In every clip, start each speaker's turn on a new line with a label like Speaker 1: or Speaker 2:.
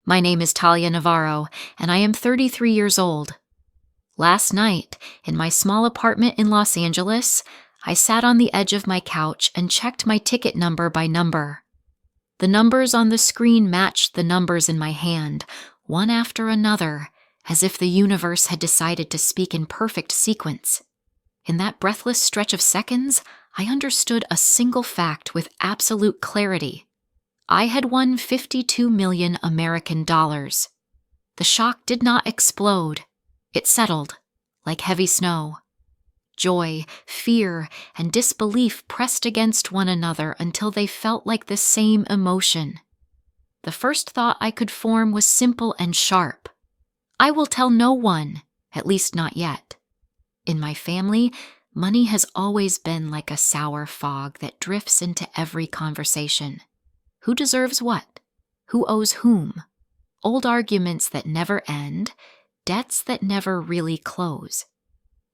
Speaker 1: My name is Talia Navarro, and I am 33 years old. Last night, in my small apartment in Los Angeles, I sat on the edge of my couch and checked my ticket number by number. The numbers on the screen matched the numbers in my hand, one after another, as if the universe had decided to speak in perfect sequence. In that breathless stretch of seconds, I understood a single fact with absolute clarity. I had won 52 million American dollars. The shock did not explode. It settled, like heavy snow. Joy, fear, and disbelief pressed against one another until they felt like the same emotion. The first thought I could form was simple and sharp. I will tell no one, at least not yet. In my family, money has always been like a sour fog that drifts into every conversation. Who deserves what? Who owes whom? Old arguments that never end, debts that never really close.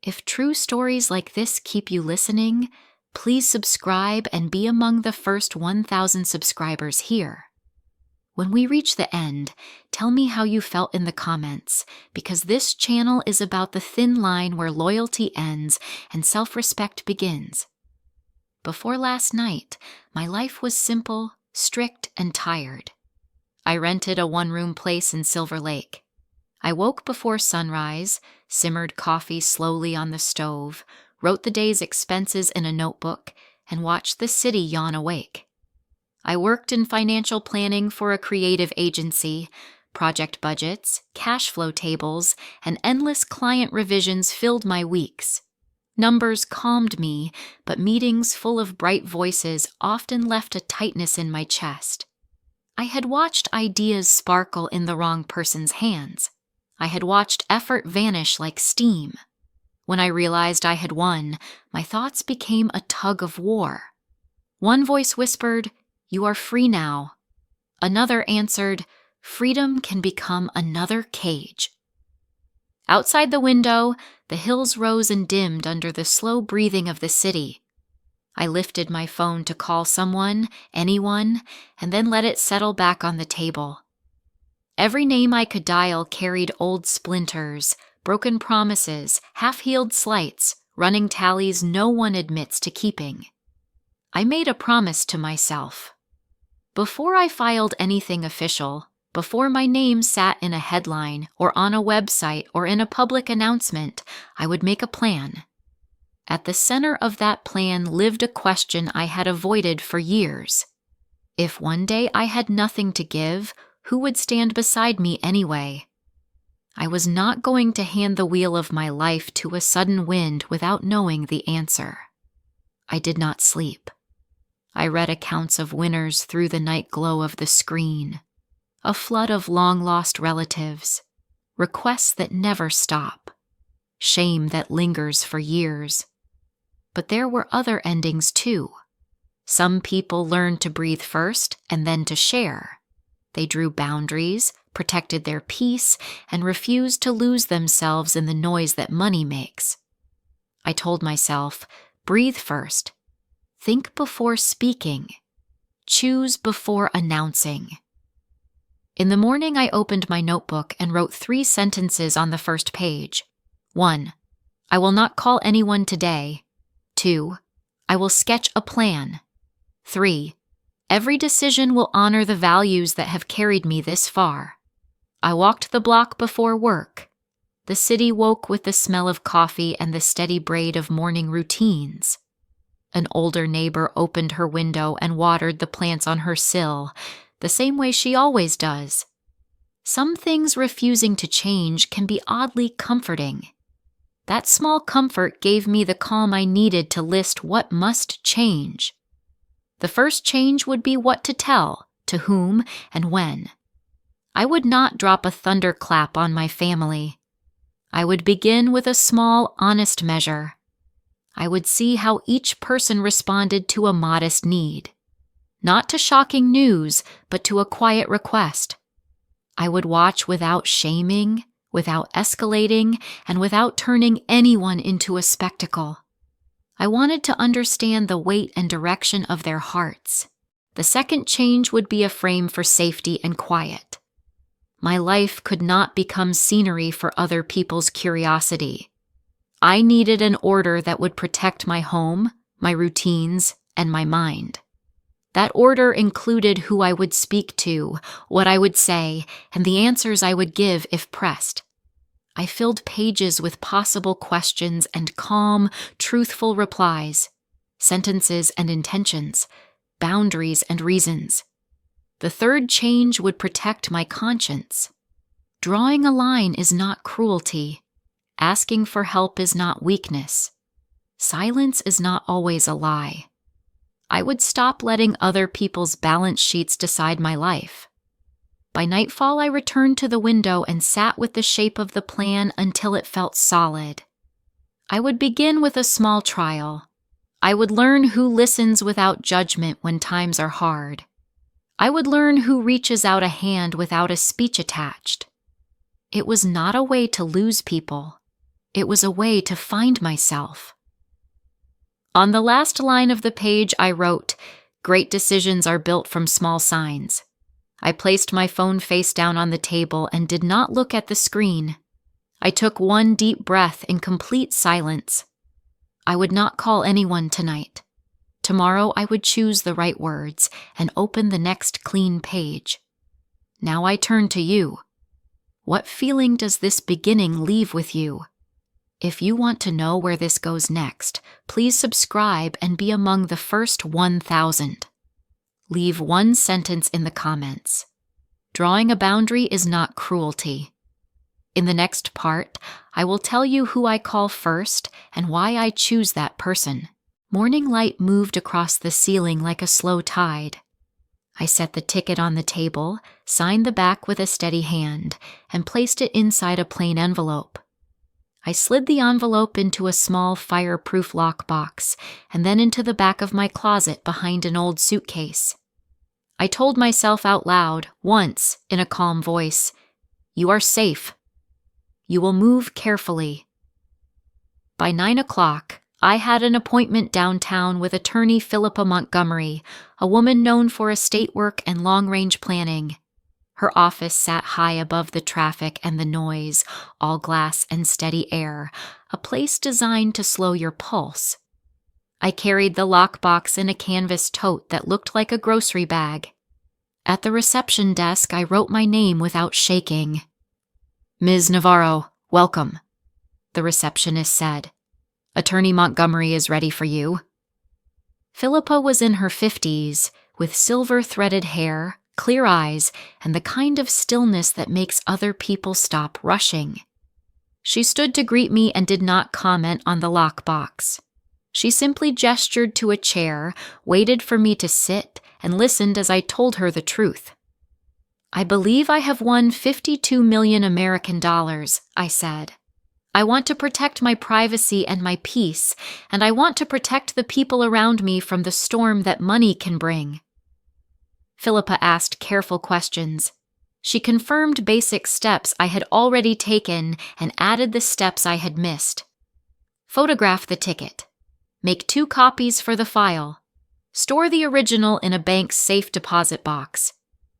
Speaker 1: If true stories like this keep you listening, please subscribe and be among the first 1,000 subscribers here. When we reach the end, tell me how you felt in the comments, because this channel is about the thin line where loyalty ends and self-respect begins. Before last night, my life was simple, strict, and tired. I rented a one-room place in Silver Lake. I woke before sunrise, simmered coffee slowly on the stove, wrote the day's expenses in a notebook, and watched the city yawn awake. I worked in financial planning for a creative agency. Project budgets, cash flow tables, and endless client revisions filled my weeks. Numbers calmed me, but meetings full of bright voices often left a tightness in my chest. I had watched ideas sparkle in the wrong person's hands. I had watched effort vanish like steam. When I realized I had won, my thoughts became a tug of war. One voice whispered, "You are free now." Another answered, "Freedom can become another cage." Outside the window, the hills rose and dimmed under the slow breathing of the city. I lifted my phone to call someone, anyone, and then let it settle back on the table. Every name I could dial carried old splinters, broken promises, half-healed slights, running tallies no one admits to keeping. I made a promise to myself. Before I filed anything official, before my name sat in a headline or on a website or in a public announcement, I would make a plan. At the center of that plan lived a question I had avoided for years. If one day I had nothing to give, who would stand beside me anyway? I was not going to hand the wheel of my life to a sudden wind without knowing the answer. I did not sleep. I read accounts of winners through the night glow of the screen. A flood of long-lost relatives, requests that never stop, shame that lingers for years. But there were other endings too. Some people learned to breathe first and then to share. They drew boundaries, protected their peace, and refused to lose themselves in the noise that money makes. I told myself, breathe first. Think before speaking. Choose before announcing. In the morning, I opened my notebook and wrote 3 sentences on the first page. 1. I will not call anyone today. 2. I will sketch a plan. 3. Every decision will honor the values that have carried me this far. I walked the block before work. The city woke with the smell of coffee and the steady braid of morning routines. An older neighbor opened her window and watered the plants on her sill, the same way she always does. Some things refusing to change can be oddly comforting. That small comfort gave me the calm I needed to list what must change. The first change would be what to tell, to whom, and when. I would not drop a thunderclap on my family. I would begin with a small, honest measure. I would see how each person responded to a modest need. Not to shocking news, but to a quiet request. I would watch without shaming, without escalating, and without turning anyone into a spectacle. I wanted to understand the weight and direction of their hearts. The second change would be a frame for safety and quiet. My life could not become scenery for other people's curiosity. I needed an order that would protect my home, my routines, and my mind. That order included who I would speak to, what I would say, and the answers I would give if pressed. I filled pages with possible questions and calm, truthful replies, sentences and intentions, boundaries and reasons. The third change would protect my conscience. Drawing a line is not cruelty. Asking for help is not weakness. Silence is not always a lie. I would stop letting other people's balance sheets decide my life. By nightfall, I returned to the window and sat with the shape of the plan until it felt solid. I would begin with a small trial. I would learn who listens without judgment when times are hard. I would learn who reaches out a hand without a speech attached. It was not a way to lose people. It was a way to find myself. On the last line of the page, I wrote, "Great decisions are built from small signs." I placed my phone face down on the table and did not look at the screen. I took one deep breath in complete silence. I would not call anyone tonight. Tomorrow I would choose the right words and open the next clean page. Now I turn to you. What feeling does this beginning leave with you? If you want to know where this goes next, please subscribe and be among the first 1,000. Leave one sentence in the comments. Drawing a boundary is not cruelty. In the next part, I will tell you who I call first and why I choose that person. Morning light moved across the ceiling like a slow tide. I set the ticket on the table, signed the back with a steady hand, and placed it inside a plain envelope. I slid the envelope into a small fireproof lockbox and then into the back of my closet behind an old suitcase. I told myself out loud, once, in a calm voice, "You are safe. You will move carefully." By 9 o'clock, I had an appointment downtown with attorney Philippa Montgomery, a woman known for estate work and long-range planning. Her office sat high above the traffic and the noise, all glass and steady air, a place designed to slow your pulse. I carried the lockbox in a canvas tote that looked like a grocery bag. At the reception desk, I wrote my name without shaking. "Ms. Navarro, welcome," the receptionist said. "Attorney Montgomery is ready for you." Philippa was in her 50s, with silver-threaded hair, clear eyes, and the kind of stillness that makes other people stop rushing. She stood to greet me and did not comment on the lockbox. She simply gestured to a chair, waited for me to sit, and listened as I told her the truth. "I believe I have won 52 million American dollars, I said. "I want to protect my privacy and my peace, and I want to protect the people around me from the storm that money can bring." Philippa asked careful questions. She confirmed basic steps I had already taken and added the steps I had missed. Photograph the ticket. Make 2 copies for the file. Store the original in a bank's safe deposit box.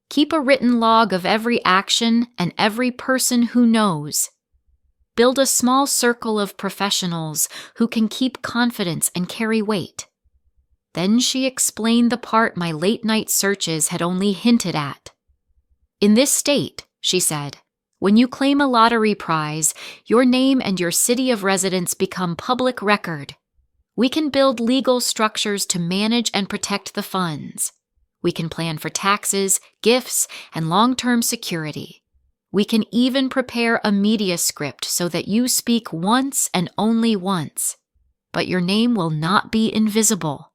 Speaker 1: Keep a written log of every action and every person who knows. Build a small circle of professionals who can keep confidence and carry weight. Then she explained the part my late-night searches had only hinted at. "In this state," she said, "when you claim a lottery prize, your name and your city of residence become public record. We can build legal structures to manage and protect the funds. We can plan for taxes, gifts, and long-term security. We can even prepare a media script so that you speak once and only once. But your name will not be invisible."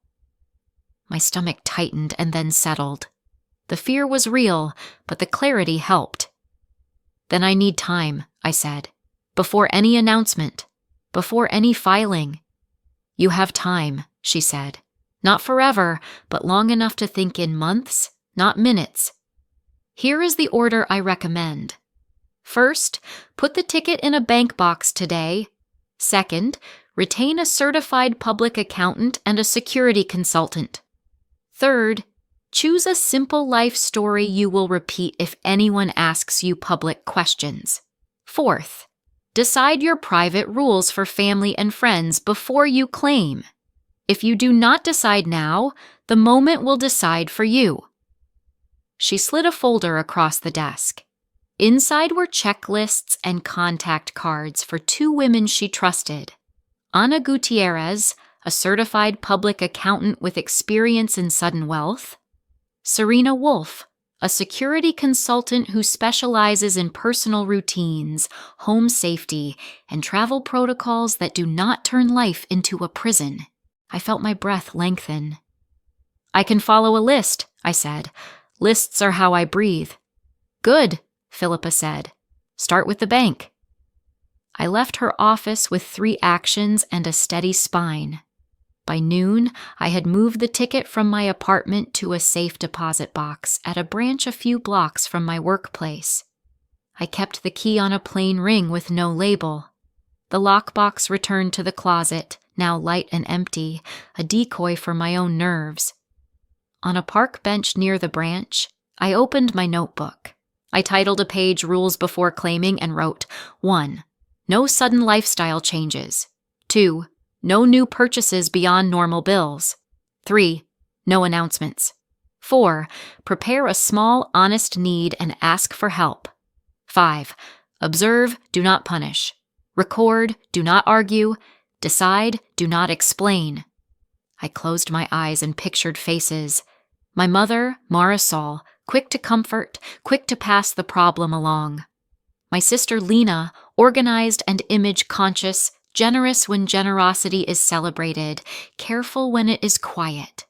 Speaker 1: My stomach tightened and then settled. The fear was real, but the clarity helped. "Then I need time," I said, "before any announcement, before any filing." "You have time," she said. "Not forever, but long enough to think in months, not minutes. Here is the order I recommend. First, put the ticket in a bank box today. Second, retain a certified public accountant and a security consultant. Third, Choose a simple life story you will repeat if anyone asks you public questions. Fourth, decide your private rules for family and friends before you claim. If you do not decide now, the moment will decide for you. She slid a folder across the desk. Inside were checklists and contact cards for 2 women she trusted. Ana Gutierrez, a certified public accountant with experience in sudden wealth. Serena Wolf, a security consultant who specializes in personal routines, home safety, and travel protocols that do not turn life into a prison. I felt my breath lengthen. I can follow a list, I said. Lists are how I breathe. Good, Philippa said. Start with the bank. I left her office with 3 actions and a steady spine. By noon, I had moved the ticket from my apartment to a safe deposit box at a branch a few blocks from my workplace. I kept the key on a plain ring with no label. The lockbox returned to the closet, now light and empty, a decoy for my own nerves. On a park bench near the branch, I opened my notebook. I titled a page Rules Before Claiming and wrote, 1. No sudden lifestyle changes. 2. No new purchases beyond normal bills. 3. No announcements. 4. Prepare a small, honest need and ask for help. 5. Observe, do not punish. Record, do not argue. Decide, do not explain. I closed my eyes and pictured faces. My mother, Marisol, quick to comfort, quick to pass the problem along. My sister Lena, organized and image-conscious, generous when generosity is celebrated, careful when it is quiet.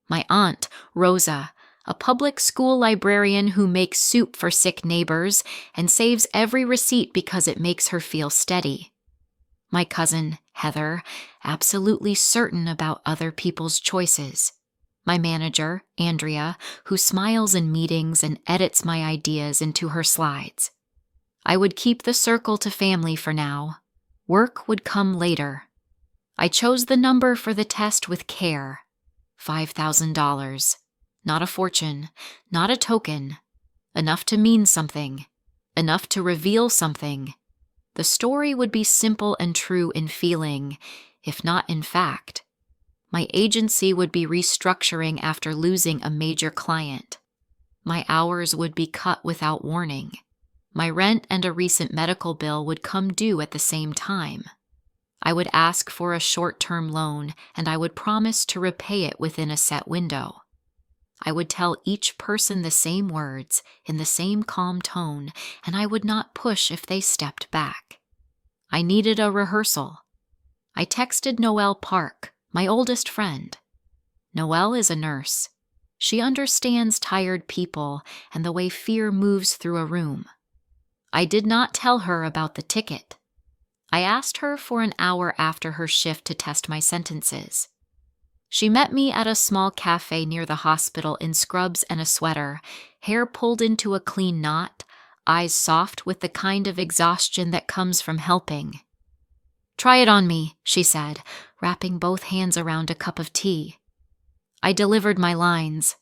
Speaker 1: My aunt, Rosa, a public school librarian who makes soup for sick neighbors and saves every receipt because it makes her feel steady. My cousin, Heather, absolutely certain about other people's choices. My manager, Andrea, who smiles in meetings and edits my ideas into her slides. I would keep the circle to family for now. Work would come later. I chose the number for the test with care. $5,000. Not a fortune, not a token. Enough to mean something. Enough to reveal something. The story would be simple and true in feeling, if not in fact. My agency would be restructuring after losing a major client. My hours would be cut without warning. My rent and a recent medical bill would come due at the same time. I would ask for a short-term loan, and I would promise to repay it within a set window. I would tell each person the same words, in the same calm tone, and I would not push if they stepped back. I needed a rehearsal. I texted Noelle Park, my oldest friend. Noelle is a nurse. She understands tired people and the way fear moves through a room. I did not tell her about the ticket. I asked her for an hour after her shift to test my sentences. She met me at a small cafe near the hospital in scrubs and a sweater, hair pulled into a clean knot, eyes soft with the kind of exhaustion that comes from helping. "Try it on me," she said, wrapping both hands around a cup of tea. I delivered my lines.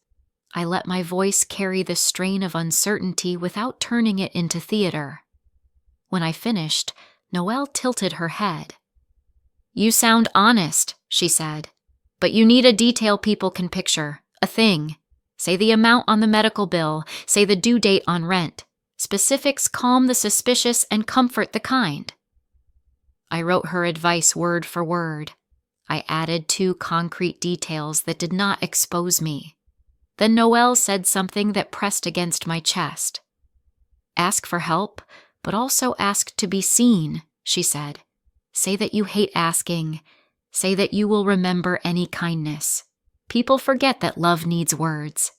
Speaker 1: I let my voice carry the strain of uncertainty without turning it into theater. When I finished, Noelle tilted her head. "You sound honest," she said, "but you need a detail people can picture, a thing. Say the amount on the medical bill, say the due date on rent. Specifics calm the suspicious and comfort the kind." I wrote her advice word for word. I added 2 concrete details that did not expose me. Then Noelle said something that pressed against my chest. "Ask for help, but also ask to be seen," she said. "Say that you hate asking. Say that you will remember any kindness. People forget that love needs words."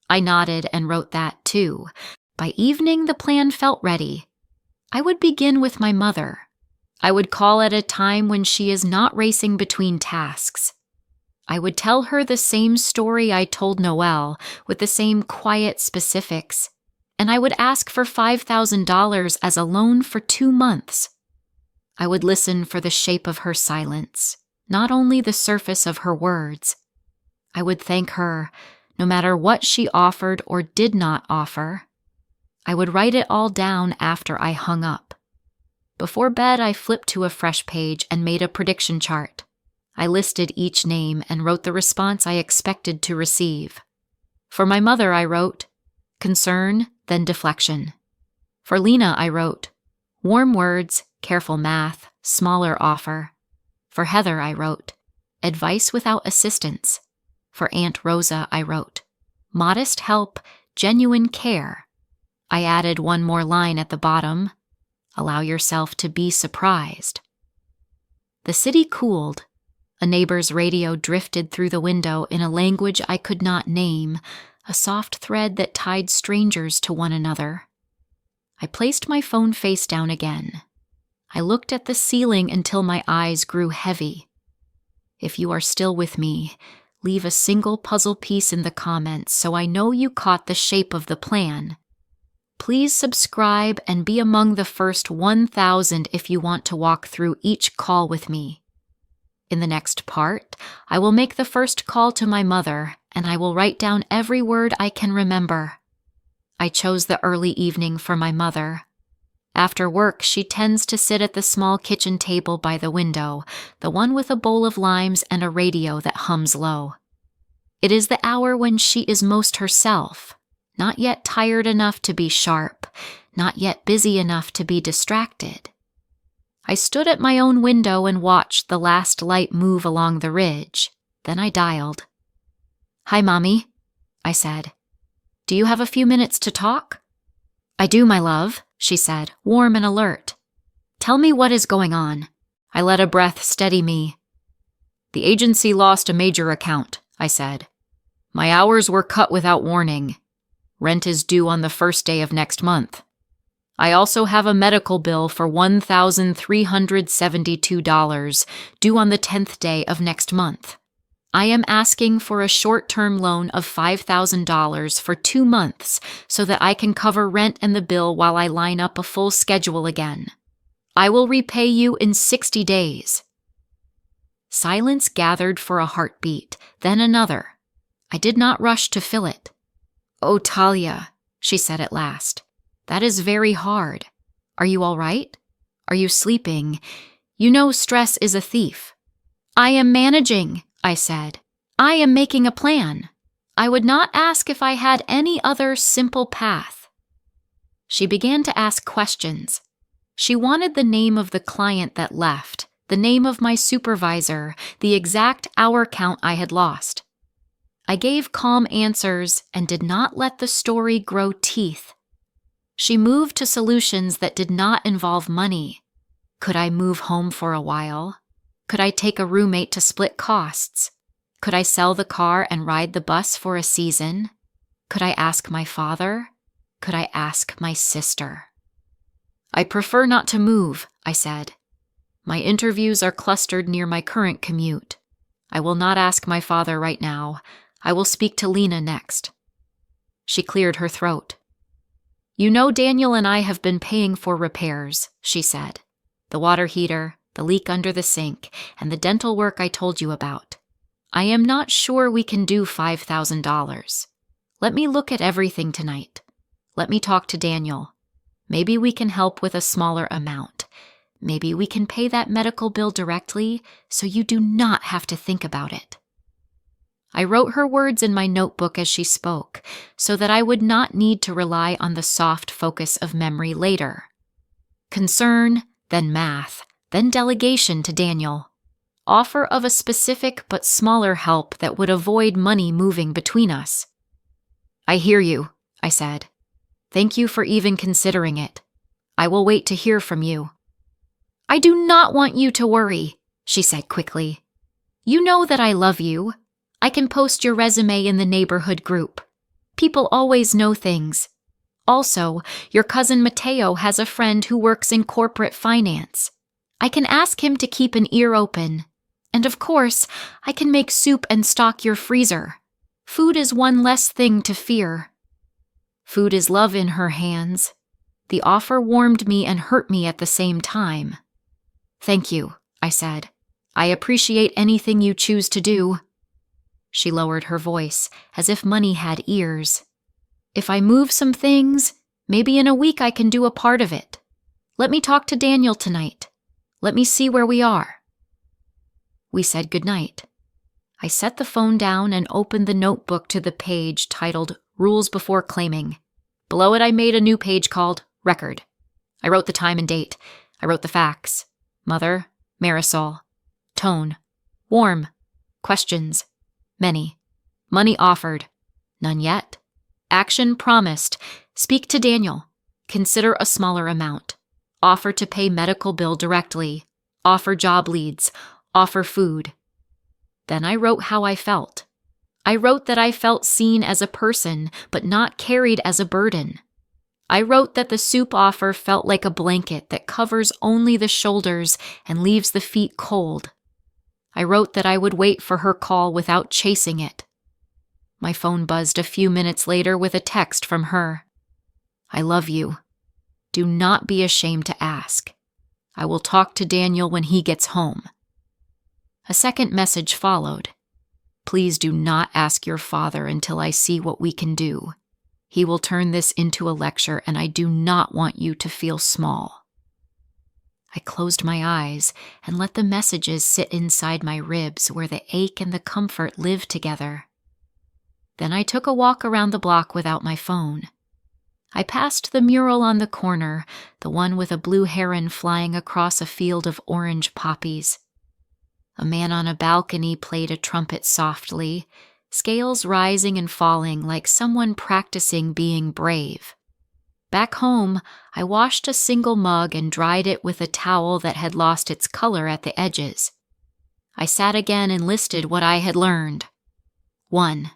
Speaker 1: I nodded and wrote that too. By evening, the plan felt ready. I would begin with my mother. I would call at a time when she is not racing between tasks. I would tell her the same story I told Noelle, with the same quiet specifics, and I would ask for $5,000 as a loan for 2 months. I would listen for the shape of her silence, not only the surface of her words. I would thank her, no matter what she offered or did not offer. I would write it all down after I hung up. Before bed, I flipped to a fresh page and made a prediction chart. I listed each name and wrote the response I expected to receive. For my mother, I wrote, concern, then deflection. For Lena, I wrote, warm words, careful math, smaller offer. For Heather, I wrote, advice without assistance. For Aunt Rosa, I wrote, modest help, genuine care. I added one more line at the bottom, allow yourself to be surprised. The city cooled. A neighbor's radio drifted through the window in a language I could not name, a soft thread that tied strangers to one another. I placed my phone face down again. I looked at the ceiling until my eyes grew heavy. If you are still with me, leave a single puzzle piece in the comments so I know you caught the shape of the plan. Please subscribe and be among the first 1,000 if you want to walk through each call with me. In the next part, I will make the first call to my mother, and I will write down every word I can remember. I chose the early evening for my mother. After work, she tends to sit at the small kitchen table by the window, the one with a bowl of limes and a radio that hums low. It is the hour when she is most herself, not yet tired enough to be sharp, not yet busy enough to be distracted. I stood at my own window and watched the last light move along the ridge. Then I dialed. "Hi, Mommy," I said. "Do you have a few minutes to talk?" "I do, my love," she said, warm and alert. "Tell me what is going on." I let a breath steady me. "The agency lost a major account," I said. "My hours were cut without warning. Rent is due on the first day of next month. I also have a medical bill for $1,372 due on the 10th day of next month. I am asking for a short-term loan of $5,000 for 2 months so that I can cover rent and the bill while I line up a full schedule again. I will repay you in 60 days. Silence gathered for a heartbeat, then another. I did not rush to fill it. "Oh, Talia," she said at last. "That is very hard. Are you all right? Are you sleeping? You know stress is a thief." "I am managing," I said. "I am making a plan. I would not ask if I had any other simple path." She began to ask questions. She wanted the name of the client that left, the name of my supervisor, the exact hour count I had lost. I gave calm answers and did not let the story grow teeth. She moved to solutions that did not involve money. Could I move home for a while? Could I take a roommate to split costs? Could I sell the car and ride the bus for a season? Could I ask my father? Could I ask my sister? "I prefer not to move," I said. "My interviews are clustered near my current commute. I will not ask my father right now. I will speak to Lena next." She cleared her throat. "You know Daniel and I have been paying for repairs," she said. "The water heater, the leak under the sink, and the dental work I told you about. I am not sure we can do $5,000. Let me look at everything tonight. Let me talk to Daniel. Maybe we can help with a smaller amount. Maybe we can pay that medical bill directly so you do not have to think about it." I wrote her words in my notebook as she spoke, so that I would not need to rely on the soft focus of memory later. Concern, then math, then delegation to Daniel. Offer of a specific but smaller help that would avoid money moving between us. "I hear you," I said. "Thank you for even considering it. I will wait to hear from you." "I do not want you to worry," she said quickly. "You know that I love you. I can post your resume in the neighborhood group. People always know things. Also, your cousin Mateo has a friend who works in corporate finance. I can ask him to keep an ear open. And of course, I can make soup and stock your freezer. Food is one less thing to fear." Food is love in her hands. The offer warmed me and hurt me at the same time. "Thank you," I said. "I appreciate anything you choose to do." She lowered her voice, as if money had ears. "If I move some things, maybe in a week I can do a part of it. Let me talk to Daniel tonight. Let me see where we are." We said goodnight. I set the phone down and opened the notebook to the page titled Rules Before Claiming. Below it I made a new page called Record. I wrote the time and date. I wrote the facts. Mother, Marisol. Tone, warm. Questions, many. Money offered, none yet. Action promised, speak to Daniel. Consider a smaller amount. Offer to pay medical bill directly. Offer job leads. Offer food. Then I wrote how I felt. I wrote that I felt seen as a person, but not carried as a burden. I wrote that the soup offer felt like a blanket that covers only the shoulders and leaves the feet cold. I wrote that I would wait for her call without chasing it. My phone buzzed a few minutes later with a text from her. "I love you. Do not be ashamed to ask. I will talk to Daniel when he gets home." A second message followed. "Please do not ask your father until I see what we can do. He will turn this into a lecture, and I do not want you to feel small." I closed my eyes and let the messages sit inside my ribs where the ache and the comfort live together. Then I took a walk around the block without my phone. I passed the mural on the corner, the one with a blue heron flying across a field of orange poppies. A man on a balcony played a trumpet softly, scales rising and falling like someone practicing being brave. Back home, I washed a single mug and dried it with a towel that had lost its color at the edges. I sat again and listed what I had learned. 1.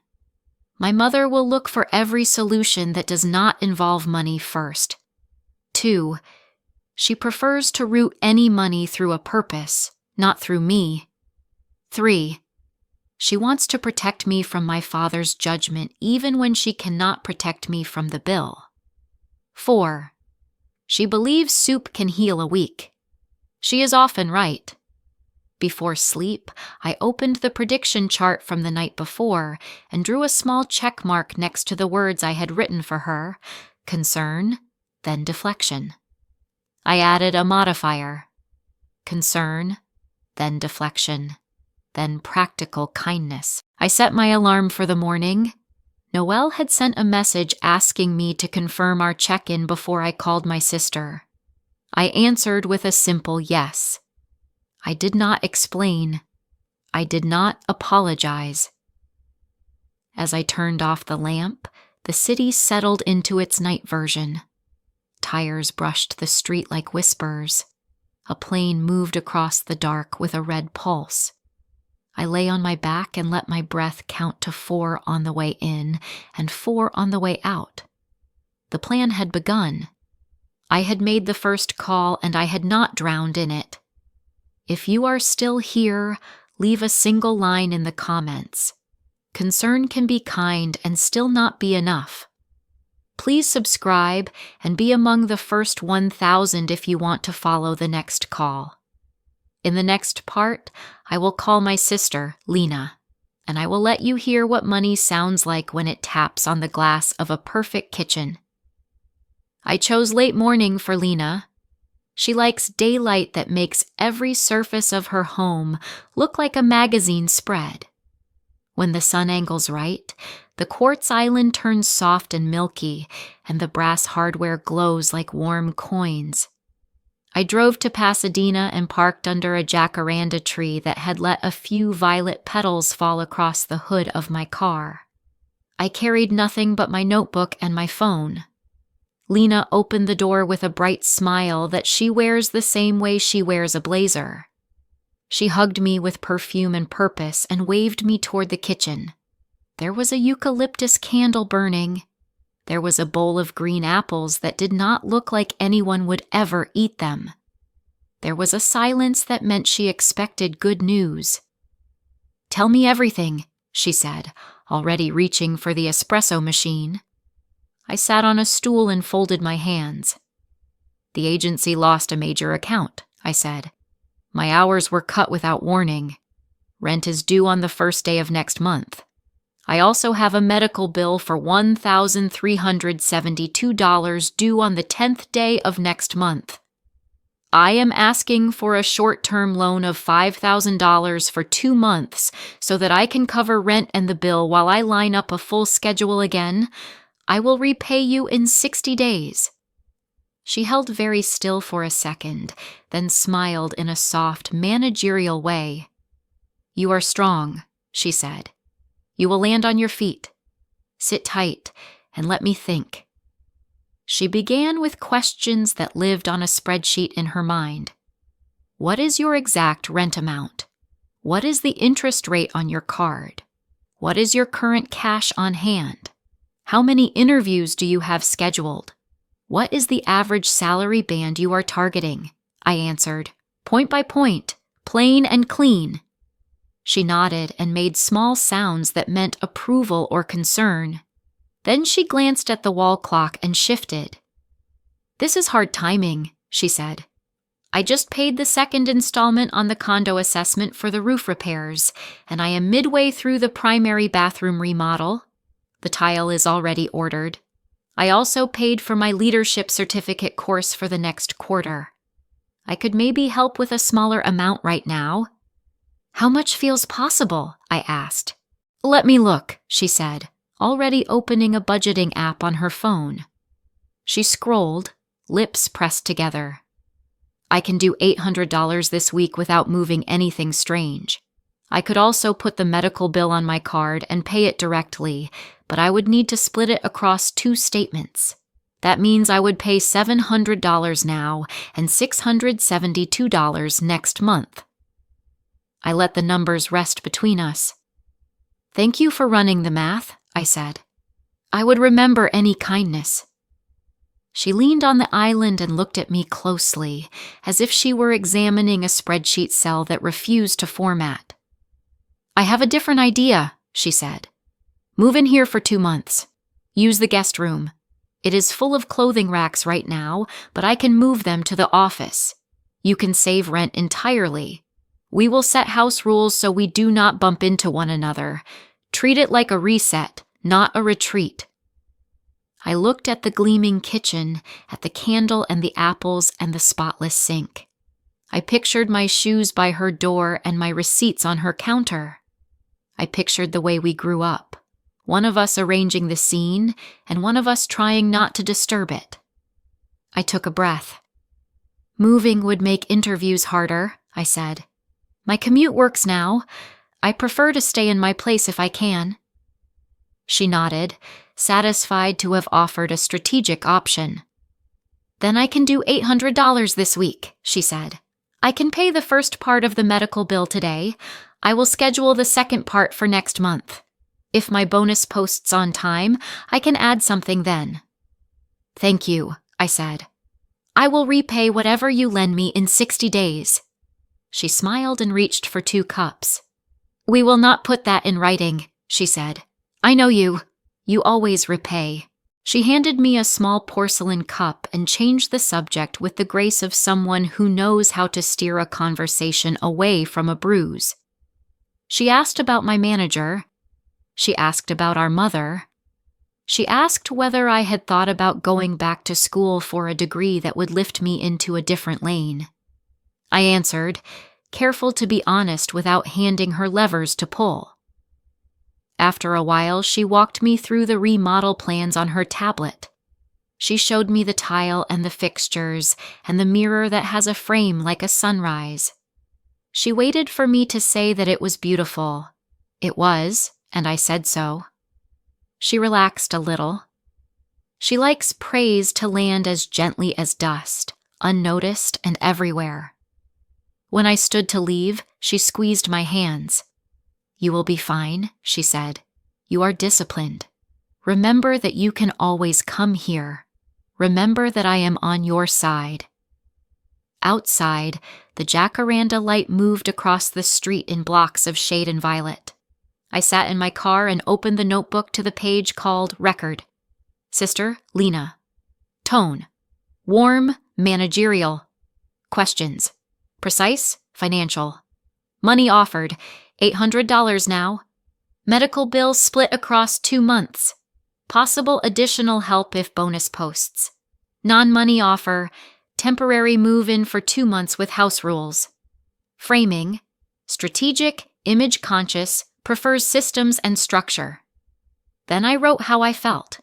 Speaker 1: My mother will look for every solution that does not involve money first. 2. She prefers to route any money through a purpose, not through me. 3. She wants to protect me from my father's judgment even when she cannot protect me from the bill. 4. She believes soup can heal a week. She is often right. Before sleep, I opened the prediction chart from the night before and drew a small check mark next to the words I had written for her: concern, then deflection. I added a modifier: concern, then deflection, then practical kindness. I set my alarm for the morning. Noelle had sent a message asking me to confirm our check-in before I called my sister. I answered with a simple yes. I did not explain. I did not apologize. As I turned off the lamp, the city settled into its night version. Tires brushed the street like whispers. A plane moved across the dark with a red pulse. I lay on my back and let my breath count to 4 on the way in and 4 on the way out. The plan had begun. I had made the first call and I had not drowned in it. If you are still here, leave a single line in the comments. Concern can be kind and still not be enough. Please subscribe and be among the first 1,000 if you want to follow the next call. In the next part, I will call my sister, Lena, and I will let you hear what money sounds like when it taps on the glass of a perfect kitchen. I chose late morning for Lena. She likes daylight that makes every surface of her home look like a magazine spread. When the sun angles right, the quartz island turns soft and milky, and the brass hardware glows like warm coins. I drove to Pasadena and parked under a jacaranda tree that had let a few violet petals fall across the hood of my car. I carried nothing but my notebook and my phone. Lena opened the door with a bright smile that she wears the same way she wears a blazer. She hugged me with perfume and purpose and waved me toward the kitchen. There was a eucalyptus candle burning. There was a bowl of green apples that did not look like anyone would ever eat them. There was a silence that meant she expected good news. "Tell me everything," she said, already reaching for the espresso machine. I sat on a stool and folded my hands. "The agency lost a major account," I said. "My hours were cut without warning. Rent is due on the first day of next month. I also have a medical bill for $1,372 due on the 10th day of next month. I am asking for a short-term loan of $5,000 for 2 months so that I can cover rent and the bill while I line up a full schedule again. I will repay you in 60 days. She held very still for a second, then smiled in a soft, managerial way. You are strong, she said. You will land on your feet. Sit tight and let me think. She began with questions that lived on a spreadsheet in her mind. What is your exact rent amount? What is the interest rate on your card? What is your current cash on hand? How many interviews do you have scheduled? What is the average salary band you are targeting? I answered, point by point, plain and clean. She nodded and made small sounds that meant approval or concern. Then she glanced at the wall clock and shifted. This is hard timing, she said. I just paid the second installment on the condo assessment for the roof repairs, and I am midway through the primary bathroom remodel. The tile is already ordered. I also paid for my leadership certificate course for the next quarter. I could maybe help with a smaller amount right now. How much feels possible? I asked. Let me look, she said, already opening a budgeting app on her phone. She scrolled, lips pressed together. I can do $800 this week without moving anything strange. I could also put the medical bill on my card and pay it directly, but I would need to split it across 2 statements. That means I would pay $700 now and $672 next month. I let the numbers rest between us. Thank you for running the math, I said. I would remember any kindness. She leaned on the island and looked at me closely, as if she were examining a spreadsheet cell that refused to format. I have a different idea, she said. Move in here for 2 months. Use the guest room. It is full of clothing racks right now, but I can move them to the office. You can save rent entirely. We will set house rules so we do not bump into one another. Treat it like a reset, not a retreat. I looked at the gleaming kitchen, at the candle and the apples and the spotless sink. I pictured my shoes by her door and my receipts on her counter. I pictured the way we grew up, one of us arranging the scene and one of us trying not to disturb it. I took a breath. Moving would make interviews harder, I said. My commute works now. I prefer to stay in my place if I can. She nodded, satisfied to have offered a strategic option. Then I can do $800 this week, she said. I can pay the first part of the medical bill today. I will schedule the second part for next month. If my bonus posts on time, I can add something then. Thank you, I said. I will repay whatever you lend me in 60 days. She smiled and reached for 2 cups. We will not put that in writing, she said. I know you. You always repay. She handed me a small porcelain cup and changed the subject with the grace of someone who knows how to steer a conversation away from a bruise. She asked about my manager. She asked about our mother. She asked whether I had thought about going back to school for a degree that would lift me into a different lane. I answered, careful to be honest without handing her levers to pull. After a while, she walked me through the remodel plans on her tablet. She showed me the tile and the fixtures and the mirror that has a frame like a sunrise. She waited for me to say that it was beautiful. It was, and I said so. She relaxed a little. She likes praise to land as gently as dust, unnoticed and everywhere. When I stood to leave, she squeezed my hands. You will be fine, she said. You are disciplined. Remember that you can always come here. Remember that I am on your side. Outside, the jacaranda light moved across the street in blocks of shade and violet. I sat in my car and opened the notebook to the page called Record. Sister, Lena. Tone. Warm, managerial. Questions. Precise, financial. Money offered, $800 now. Medical bill split across 2 months. Possible additional help if bonus posts. Non-money offer. Temporary move-in for 2 months with house rules. Framing. Strategic, image-conscious, prefers systems and structure. Then I wrote how I felt.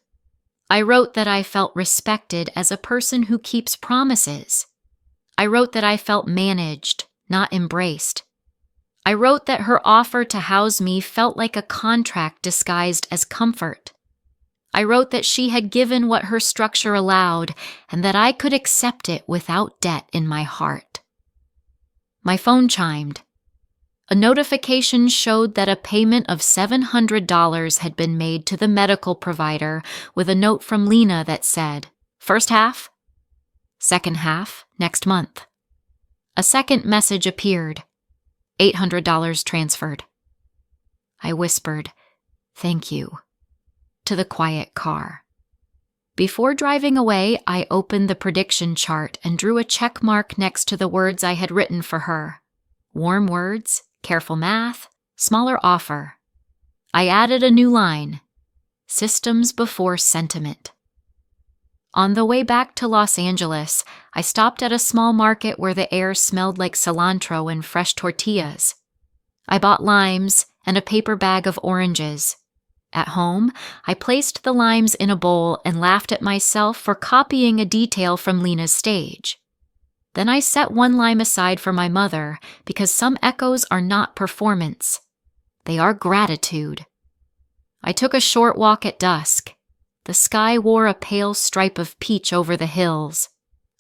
Speaker 1: I wrote that I felt respected as a person who keeps promises. I wrote that I felt managed, not embraced. I wrote that her offer to house me felt like a contract disguised as comfort. I wrote that she had given what her structure allowed and that I could accept it without debt in my heart. My phone chimed. A notification showed that a payment of $700 had been made to the medical provider with a note from Lena that said, "First half, second half, next month." A second message appeared. $800 transferred. I whispered, "Thank you," to the quiet car. Before driving away, I opened the prediction chart and drew a check mark next to the words I had written for her. Warm words, careful math, smaller offer. I added a new line. Systems before sentiment. On the way back to Los Angeles, I stopped at a small market where the air smelled like cilantro and fresh tortillas. I bought limes and a paper bag of oranges. At home, I placed the limes in a bowl and laughed at myself for copying a detail from Lena's stage. Then I set one lime aside for my mother because some echoes are not performance. They are gratitude. I took a short walk at dusk. The sky wore a pale stripe of peach over the hills.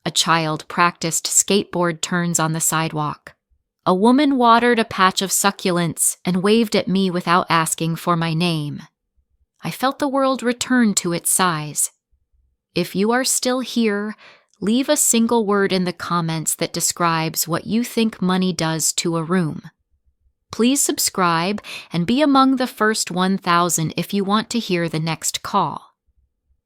Speaker 1: A child practiced skateboard turns on the sidewalk. A woman watered a patch of succulents and waved at me without asking for my name. I felt the world return to its size. If you are still here, leave a single word in the comments that describes what you think money does to a room. Please subscribe and be among the first 1,000 if you want to hear the next call.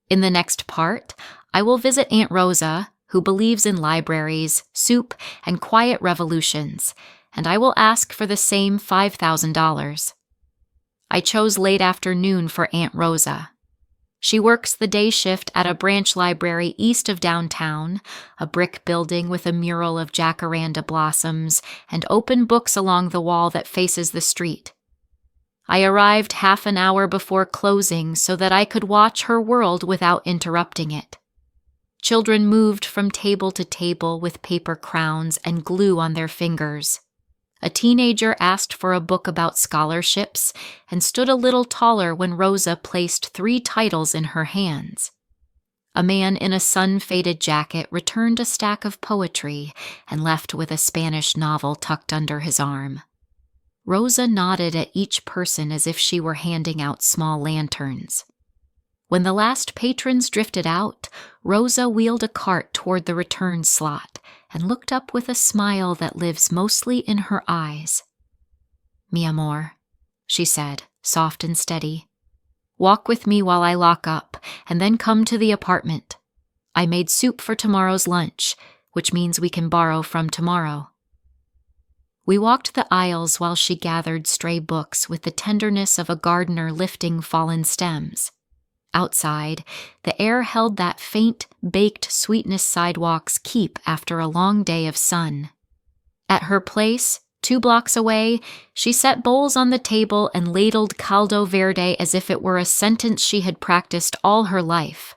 Speaker 1: In the next part, I will visit Aunt Rosa, who believes in libraries, soup, and quiet revolutions, and I will ask for the same $5,000. I chose late afternoon for Aunt Rosa. She works the day shift at a branch library east of downtown, a brick building with a mural of jacaranda blossoms and open books along the wall that faces the street. I arrived half an hour before closing so that I could watch her world without interrupting it. Children moved from table to table with paper crowns and glue on their fingers. A teenager asked for a book about scholarships and stood a little taller when Rosa placed 3 titles in her hands. A man in a sun-faded jacket returned a stack of poetry and left with a Spanish novel tucked under his arm. Rosa nodded at each person as if she were handing out small lanterns. When the last patrons drifted out, Rosa wheeled a cart toward the return slot and looked up with a smile that lives mostly in her eyes. "Mi amor," she said, soft and steady. "Walk with me while I lock up, and then come to the apartment. I made soup for tomorrow's lunch, which means we can borrow from tomorrow." We walked the aisles while she gathered stray books with the tenderness of a gardener lifting fallen stems. Outside, the air held that faint, baked sweetness sidewalks keep after a long day of sun. At her place, 2 blocks away, she set bowls on the table and ladled caldo verde as if it were a sentence she had practiced all her life.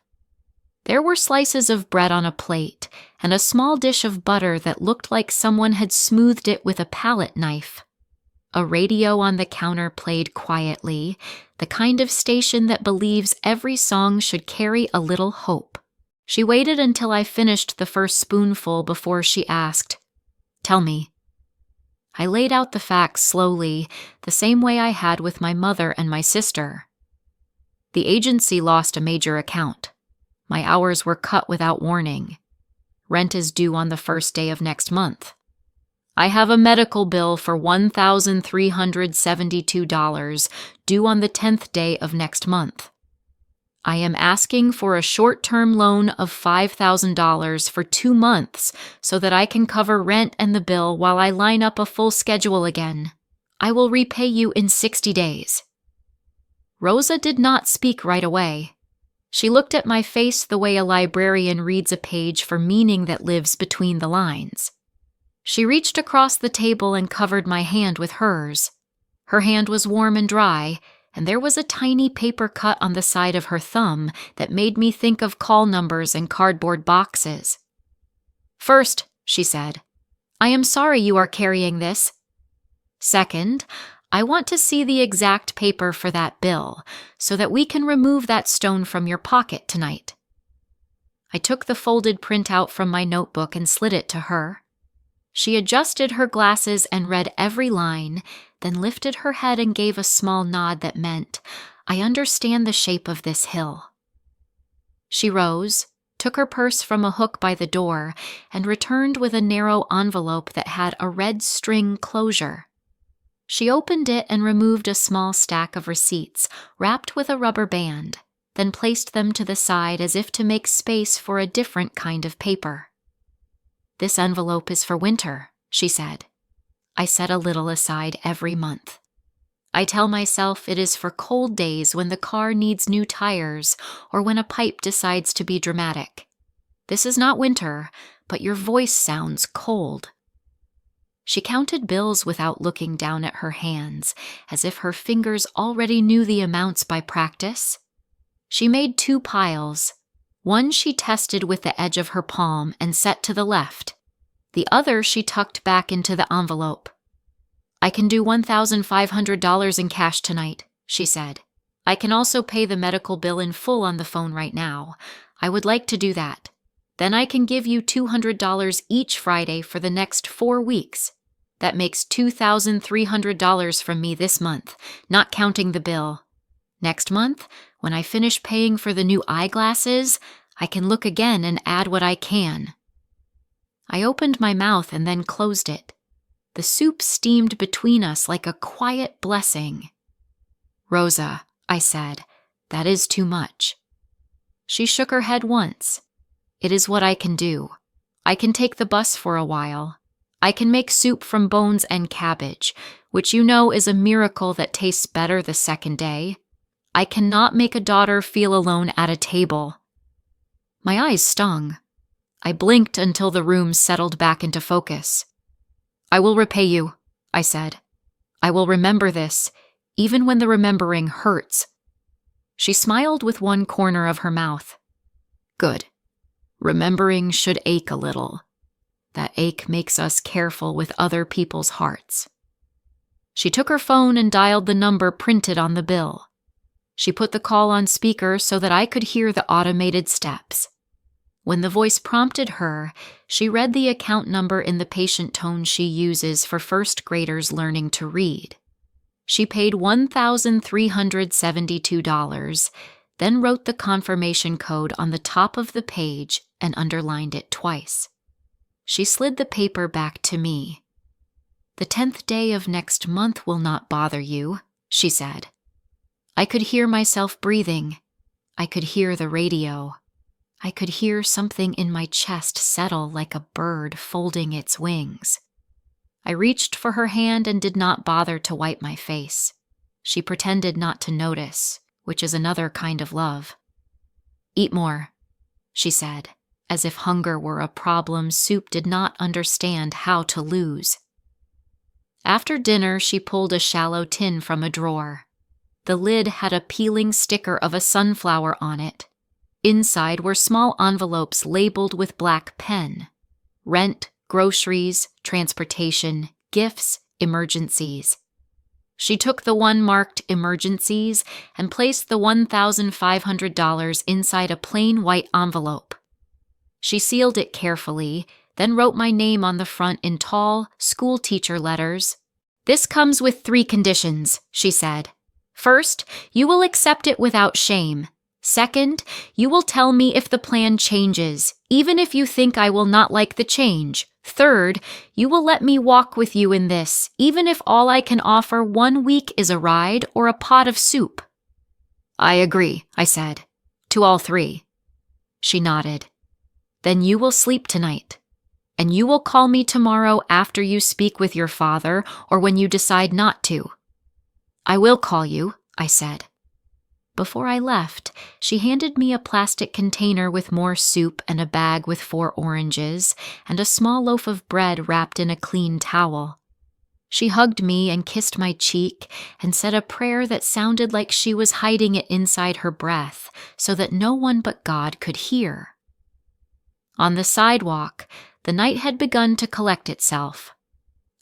Speaker 1: There were slices of bread on a plate and a small dish of butter that looked like someone had smoothed it with a palette knife. A radio on the counter played quietly, the kind of station that believes every song should carry a little hope. She waited until I finished the first spoonful before she asked, "Tell me." I laid out the facts slowly, the same way I had with my mother and my sister. The agency lost a major account. My hours were cut without warning. Rent is due on the first day of next month. I have a medical bill for $1,372 due on the 10th day of next month. I am asking for a short-term loan of $5,000 for 2 months so that I can cover rent and the bill while I line up a full schedule again. I will repay you in 60 days. Rosa did not speak right away. She looked at my face the way a librarian reads a page for meaning that lives between the lines. She reached across the table and covered my hand with hers. Her hand was warm and dry, and there was a tiny paper cut on the side of her thumb that made me think of call numbers and cardboard boxes. "First," she said, "I am sorry you are carrying this. Second, I want to see the exact paper for that bill, so that we can remove that stone from your pocket tonight." I took the folded printout from my notebook and slid it to her. She adjusted her glasses and read every line, then lifted her head and gave a small nod that meant, "I understand the shape of this hill." She rose, took her purse from a hook by the door, and returned with a narrow envelope that had a red string closure. She opened it and removed a small stack of receipts, wrapped with a rubber band, then placed them to the side as if to make space for a different kind of paper. "This envelope is for winter," she said. "I set a little aside every month. I tell myself it is for cold days when the car needs new tires or when a pipe decides to be dramatic. This is not winter, but your voice sounds cold." She counted bills without looking down at her hands, as if her fingers already knew the amounts by practice. She made 2 piles. One she tested with the edge of her palm and set to the left. The other she tucked back into the envelope. "I can do $1,500 in cash tonight," she said. "I can also pay the medical bill in full on the phone right now. I would like to do that. Then I can give you $200 each Friday for the next 4 weeks. That makes $2,300 from me this month, not counting the bill. Next month, when I finish paying for the new eyeglasses, I can look again and add what I can." I opened my mouth and then closed it. The soup steamed between us like a quiet blessing. "Rosa," I said, "that is too much." She shook her head once. "It is what I can do. I can take the bus for a while. I can make soup from bones and cabbage, which you know is a miracle that tastes better the second day. I cannot make a daughter feel alone at a table." My eyes stung. I blinked until the room settled back into focus. "I will repay you," I said. "I will remember this, even when the remembering hurts." She smiled with one corner of her mouth. "Good. Remembering should ache a little. That ache makes us careful with other people's hearts." She took her phone and dialed the number printed on the bill. She put the call on speaker so that I could hear the automated steps. When the voice prompted her, she read the account number in the patient tone she uses for first graders learning to read. She paid $1,372, then wrote the confirmation code on the top of the page and underlined it twice. She slid the paper back to me. "The 10th day of next month will not bother you," she said. I could hear myself breathing. I could hear the radio. I could hear something in my chest settle like a bird folding its wings. I reached for her hand and did not bother to wipe my face. She pretended not to notice, which is another kind of love. "Eat more," she said, as if hunger were a problem soup did not understand how to lose. After dinner, she pulled a shallow tin from a drawer. The lid had a peeling sticker of a sunflower on it. Inside were small envelopes labeled with black pen. Rent, groceries, transportation, gifts, emergencies. She took the one marked emergencies and placed the $1,500 inside a plain white envelope. She sealed it carefully, then wrote my name on the front in tall, schoolteacher letters. "This comes with 3 conditions," she said. "First, you will accept it without shame. Second, you will tell me if the plan changes, even if you think I will not like the change. Third, you will let me walk with you in this, even if all I can offer 1 week is a ride or a pot of soup." "I agree," I said, "to all 3. She nodded. "Then you will sleep tonight, and you will call me tomorrow after you speak with your father or when you decide not to." "I will call you," I said. Before I left, she handed me a plastic container with more soup and a bag with 4 oranges and a small loaf of bread wrapped in a clean towel. She hugged me and kissed my cheek and said a prayer that sounded like she was hiding it inside her breath so that no one but God could hear. On the sidewalk, the night had begun to collect itself.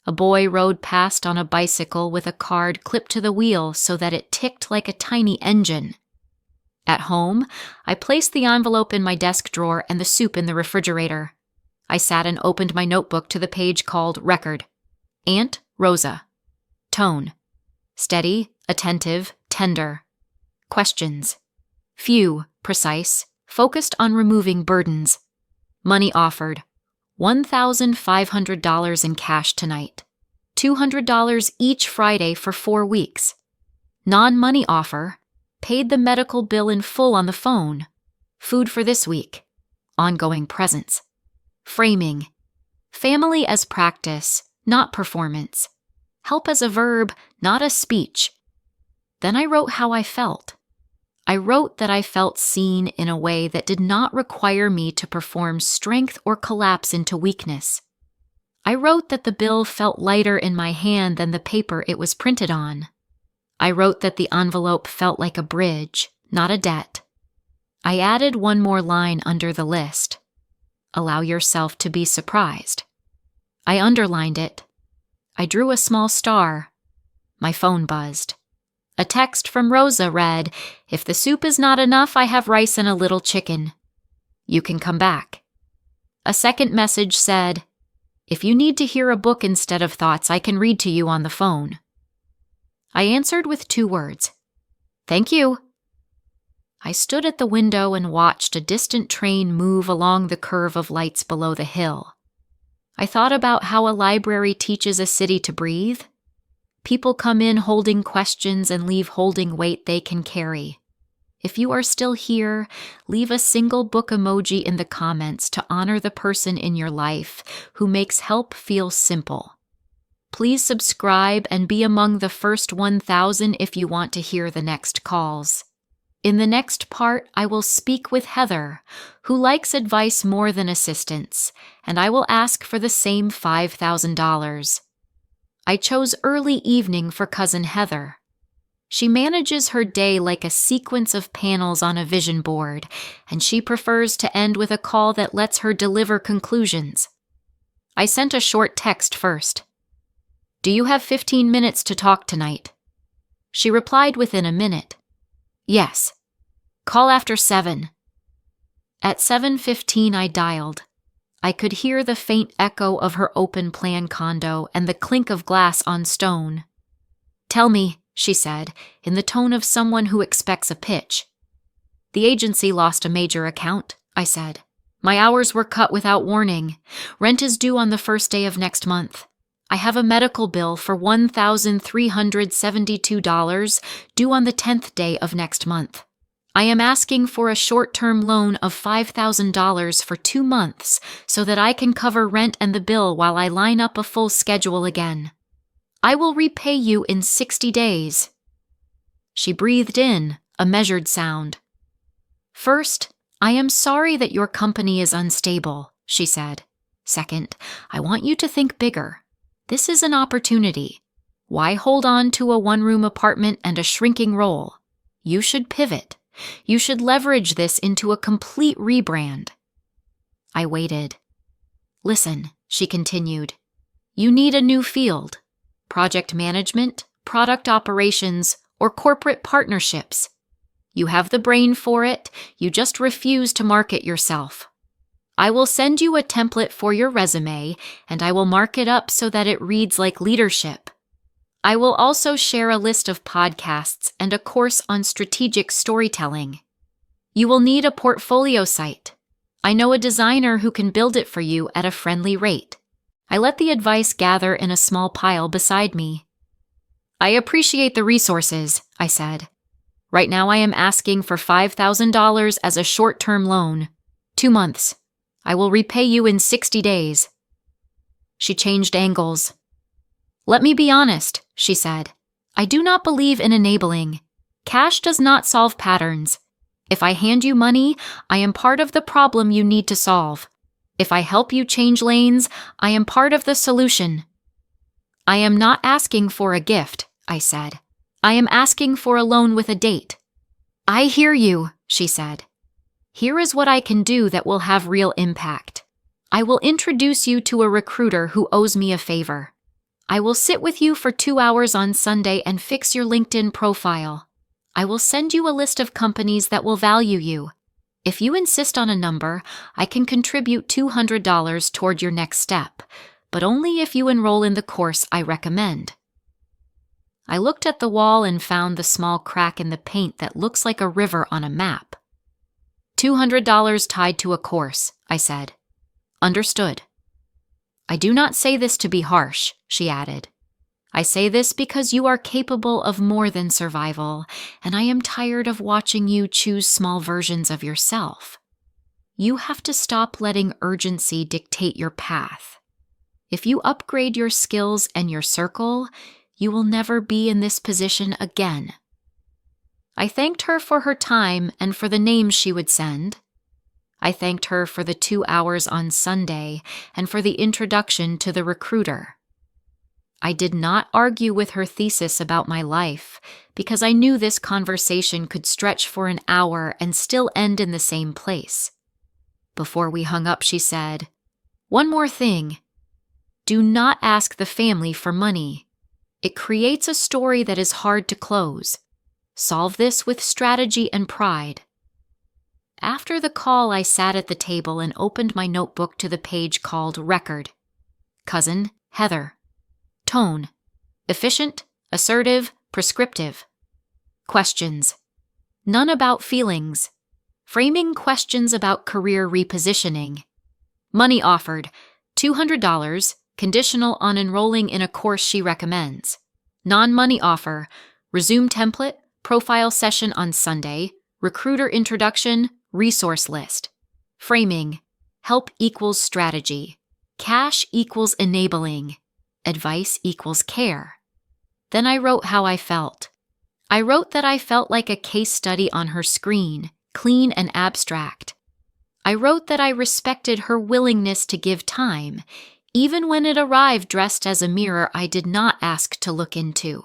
Speaker 1: A boy rode past on a bicycle with a card clipped to the wheel so that it ticked like a tiny engine. At home, I placed the envelope in my desk drawer and the soup in the refrigerator. I sat and opened my notebook to the page called Record. Aunt Rosa. Tone. Steady, attentive, tender. Questions. Few, precise, focused on removing burdens. Money offered. $1,500 in cash tonight. $200 each Friday for 4 weeks. Non-money offer. Paid the medical bill in full on the phone. Food for this week. Ongoing presence. Framing. Family as practice, not performance. Help as a verb, not a speech. Then I wrote how I felt. I wrote that I felt seen in a way that did not require me to perform strength or collapse into weakness. I wrote that the bill felt lighter in my hand than the paper it was printed on. I wrote that the envelope felt like a bridge, not a debt. I added one more line under the list. Allow yourself to be surprised. I underlined it. I drew a small star. My phone buzzed. A text from Rosa read, "If the soup is not enough, I have rice and a little chicken. You can come back." A second message said, "If you need to hear a book instead of thoughts, I can read to you on the phone." I answered with 2 words. "Thank you." I stood at the window and watched a distant train move along the curve of lights below the hill. I thought about how a library teaches a city to breathe. People come in holding questions and leave holding weight they can carry. If you are still here, leave a single book emoji in the comments to honor the person in your life who makes help feel simple. Please subscribe and be among the first 1,000 if you want to hear the next calls. In the next part, I will speak with Heather, who likes advice more than assistance, and I will ask for the same $5,000. I chose early evening for Cousin Heather. She manages her day like a sequence of panels on a vision board, and she prefers to end with a call that lets her deliver conclusions. I sent a short text first. "Do you have 15 minutes to talk tonight?" She replied within a minute. "Yes. Call after 7. At 7:15 I dialed. I could hear the faint echo of her open plan condo and the clink of glass on stone. "Tell me," she said, in the tone of someone who expects a pitch. "The agency lost a major account," I said. "My hours were cut without warning. Rent is due on the first day of next month. I have a medical bill for $1,372 due on the 10th day of next month. I am asking for a short-term loan of $5,000 for 2 months so that I can cover rent and the bill while I line up a full schedule again. I will repay you in 60 days. She breathed in, a measured sound. "First, I am sorry that your company is unstable," she said. "Second, I want you to think bigger. This is an opportunity. Why hold on to a 1-room apartment and a shrinking role? You should pivot. You should leverage this into a complete rebrand." I waited. "Listen," she continued. "You need a new field. Project management, product operations, or corporate partnerships. You have the brain for it, you just refuse to market yourself. I will send you a template for your resume, and I will mark it up so that it reads like leadership. I will also share a list of podcasts and a course on strategic storytelling. You will need a portfolio site. I know a designer who can build it for you at a friendly rate." I let the advice gather in a small pile beside me. "I appreciate the resources," I said. "Right now I am asking for $5,000 as a short-term loan. 2 months. I will repay you in 60 days. She changed angles. "Let me be honest," she said. "I do not believe in enabling. Cash does not solve patterns. If I hand you money, I am part of the problem you need to solve. If I help you change lanes, I am part of the solution. I am not asking for a gift, I said. I am asking for a loan with a date. I hear you, she said. Here is what I can do that will have real impact. I will introduce you to a recruiter who owes me a favor. I will sit with you for 2 hours on Sunday and fix your LinkedIn profile. I will send you a list of companies that will value you. If you insist on a number, I can contribute $200 toward your next step, but only if you enroll in the course I recommend. I looked at the wall and found the small crack in the paint that looks like a river on a map. $200 tied to a course, I said. Understood. I do not say this to be harsh, she added. I say this because you are capable of more than survival, and I am tired of watching you choose small versions of yourself. You have to stop letting urgency dictate your path. If you upgrade your skills and your circle, you will never be in this position again. I thanked her for her time and for the names she would send. I thanked her for the 2 hours on Sunday and for the introduction to the recruiter. I did not argue with her thesis about my life because I knew this conversation could stretch for an hour and still end in the same place. Before we hung up, she said, "One more thing. Do not ask the family for money. It creates a story that is hard to close. Solve this with strategy and pride." After the call, I sat at the table and opened my notebook to the page called Record. Cousin, Heather. Tone: efficient, assertive, prescriptive. Questions: none about feelings. Framing questions about career repositioning. Money offered: $200, conditional on enrolling in a course she recommends. Non-money offer: resume template, profile session on Sunday, recruiter introduction, resource list. Framing: help equals strategy. Cash equals enabling. Advice equals care. Then I wrote how I felt. I wrote that I felt like a case study on her screen, clean and abstract. I wrote that I respected her willingness to give time, even when it arrived dressed as a mirror I did not ask to look into.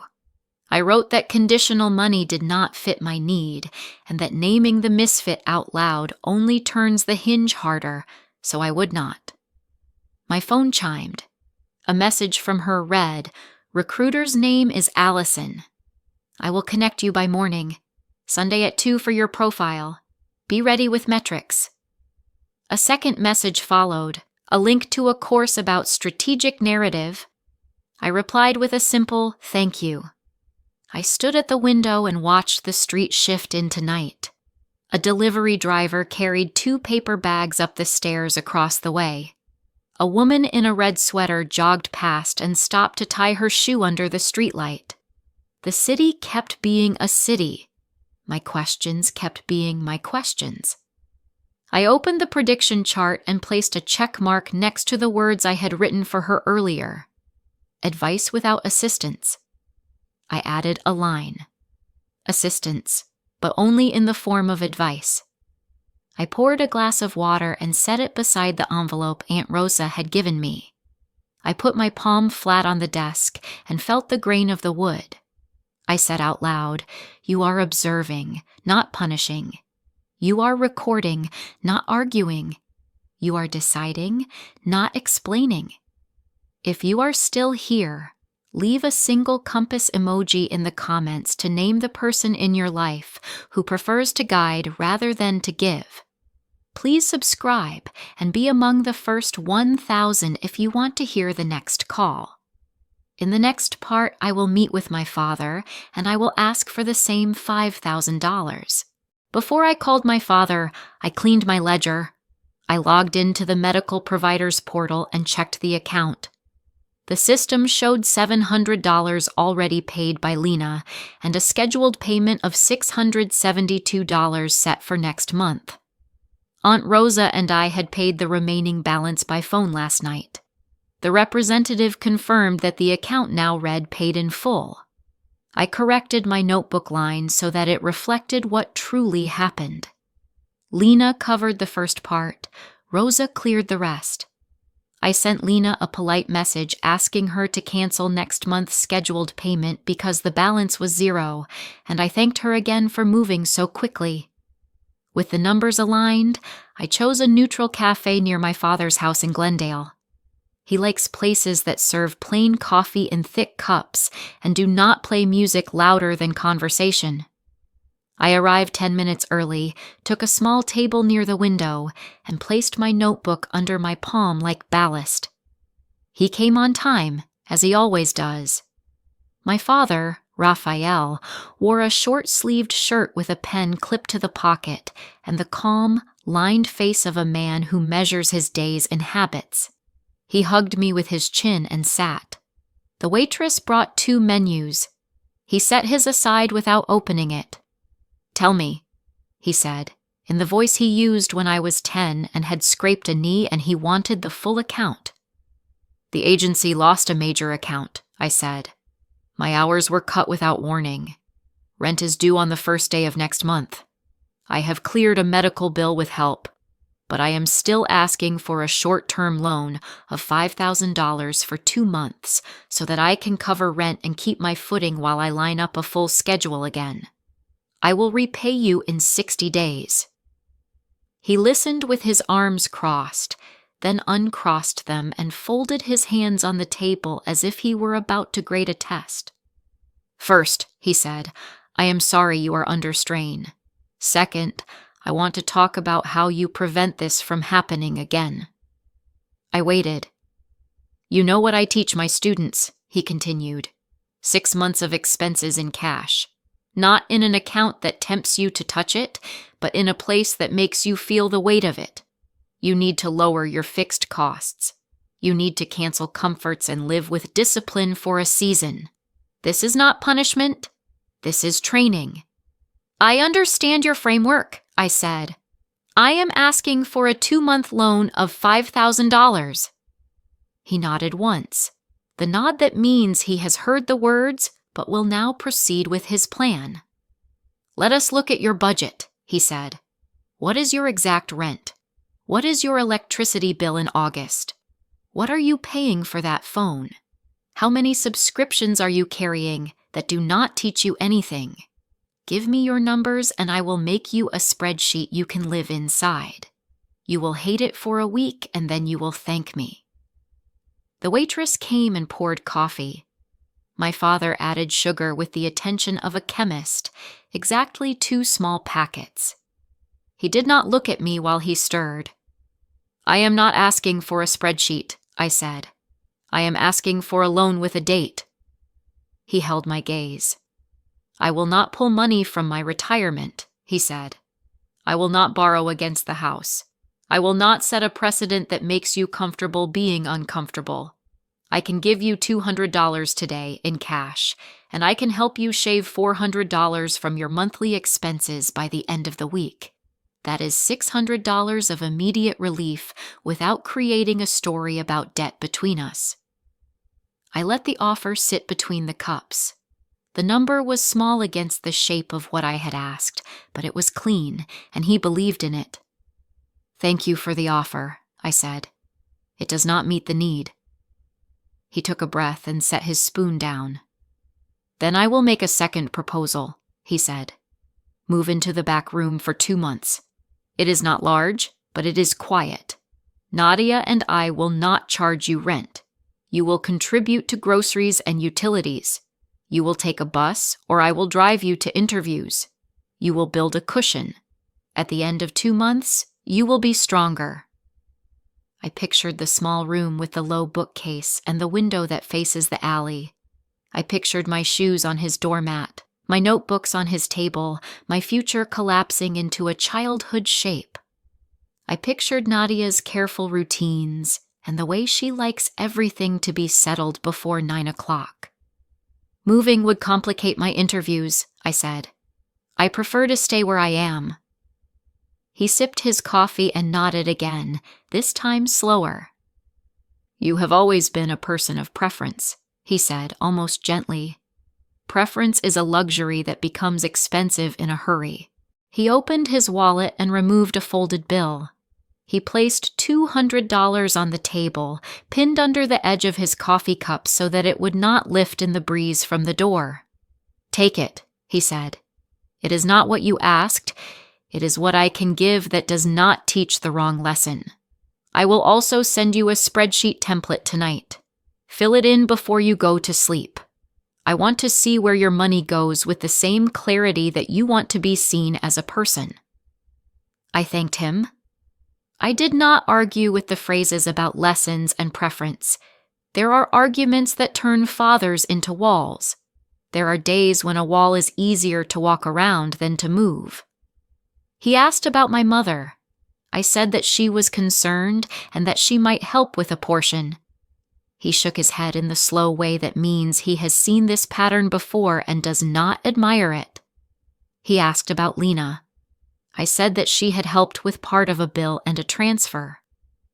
Speaker 1: I wrote that conditional money did not fit my need, and that naming the misfit out loud only turns the hinge harder, so I would not. My phone chimed. A message from her read, "Recruiter's name is Allison. I will connect you by morning. Sunday at 2 for your profile. Be ready with metrics." A second message followed, a link to a course about strategic narrative. I replied with a simple "thank you." I stood at the window and watched the street shift into night. A delivery driver carried 2 paper bags up the stairs across the way. A woman in a red sweater jogged past and stopped to tie her shoe under the streetlight. The city kept being a city. My questions kept being my questions. I opened the prediction chart and placed a check mark next to the words I had written for her earlier. Advice without assistance. I added a line. Assistance, but only in the form of advice. I poured a glass of water and set it beside the envelope Aunt Rosa had given me. I put my palm flat on the desk and felt the grain of the wood. I said out loud, "You are observing, not punishing. You are recording, not arguing. You are deciding, not explaining. If you are still here, leave a single compass emoji in the comments to name the person in your life who prefers to guide rather than to give. Please subscribe and be among the first 1,000 if you want to hear the next call. In the next part, I will meet with my father and I will ask for the same $5,000. Before I called my father, I cleaned my ledger. I logged into the medical provider's portal and checked the account. The system showed $700 already paid by Lena and a scheduled payment of $672 set for next month. Aunt Rosa and I had paid the remaining balance by phone last night. The representative confirmed that the account now read paid in full. I corrected my notebook line so that it reflected what truly happened. Lena covered the first part. Rosa cleared the rest. I sent Lena a polite message asking her to cancel next month's scheduled payment because the balance was zero, and I thanked her again for moving so quickly. With the numbers aligned, I chose a neutral cafe near my father's house in Glendale. He likes places that serve plain coffee in thick cups and do not play music louder than conversation. I arrived 10 minutes early, took a small table near the window, and placed my notebook under my palm like ballast. He came on time, as he always does. My father, Raphael, wore a short-sleeved shirt with a pen clipped to the pocket and the calm, lined face of a man who measures his days in habits. He hugged me with his chin and sat. The waitress brought 2 menus. He set his aside without opening it. "Tell me," he said, in the voice he used when I was 10 and had scraped a knee and he wanted the full account. "The agency lost a major account," I said. "My hours were cut without warning. Rent is due on the first day of next month. I have cleared a medical bill with help, but I am still asking for a short-term loan of $5,000 for 2 months so that I can cover rent and keep my footing while I line up a full schedule again. I will repay you in 60 days. He listened with his arms crossed, then uncrossed them and folded his hands on the table as if he were about to grade a test. "First," he said, "I am sorry you are under strain. Second, I want to talk about how you prevent this from happening again." I waited. "You know what I teach my students," he continued. 6 months of expenses in cash. Not in an account that tempts you to touch it, but in a place that makes you feel the weight of it. You need to lower your fixed costs. You need to cancel comforts and live with discipline for a season. This is not punishment. This is training. "I understand your framework," I said. "I am asking for a 2-month loan of $5,000. He nodded once, the nod that means he has heard the words but will now proceed with his plan. "Let us look at your budget," he said. "What is your exact rent? What is your electricity bill in August? What are you paying for that phone? How many subscriptions are you carrying that do not teach you anything? Give me your numbers and I will make you a spreadsheet you can live inside. You will hate it for a week and then you will thank me." The waitress came and poured coffee. My father added sugar with the attention of a chemist, exactly 2 small packets. He did not look at me while he stirred. "I am not asking for a spreadsheet," I said. "I am asking for a loan with a date." He held my gaze. "I will not pull money from my retirement," he said. "I will not borrow against the house. I will not set a precedent that makes you comfortable being uncomfortable. I can give you $200 today in cash, and I can help you shave $400 from your monthly expenses by the end of the week. That is $600 of immediate relief without creating a story about debt between us." I let the offer sit between the cups. The number was small against the shape of what I had asked, but it was clean, and he believed in it. "Thank you for the offer," I said. "It does not meet the need." He took a breath and set his spoon down. "Then I will make a second proposal," he said. "Move into the back room for 2 months. It is not large, but it is quiet. Nadia and I will not charge you rent. You will contribute to groceries and utilities. You will take a bus, or I will drive you to interviews. You will build a cushion. At the end of 2 months, you will be stronger." I pictured the small room with the low bookcase and the window that faces the alley. I pictured my shoes on his doormat, my notebooks on his table, my future collapsing into a childhood shape. I pictured Nadia's careful routines and the way she likes everything to be settled before 9 o'clock. "Moving would complicate my interviews," I said. "I prefer to stay where I am." He sipped his coffee and nodded again, this time slower. "You have always been a person of preference," he said, almost gently. Preference is a luxury that becomes expensive in a hurry. He opened his wallet and removed a folded bill. He placed $200 on the table, pinned under the edge of his coffee cup so that it would not lift in the breeze from the door. "Take it," he said. "It is not what you asked. It is what I can give that does not teach the wrong lesson. I will also send you a spreadsheet template tonight. Fill it in before you go to sleep. I want to see where your money goes with the same clarity that you want to be seen as a person." I thanked him. I did not argue with the phrases about lessons and preference. There are arguments that turn fathers into walls. There are days when a wall is easier to walk around than to move. He asked about my mother. I said that she was concerned and that she might help with a portion. He shook his head in the slow way that means he has seen this pattern before and does not admire it. He asked about Lena. I said that she had helped with part of a bill and a transfer.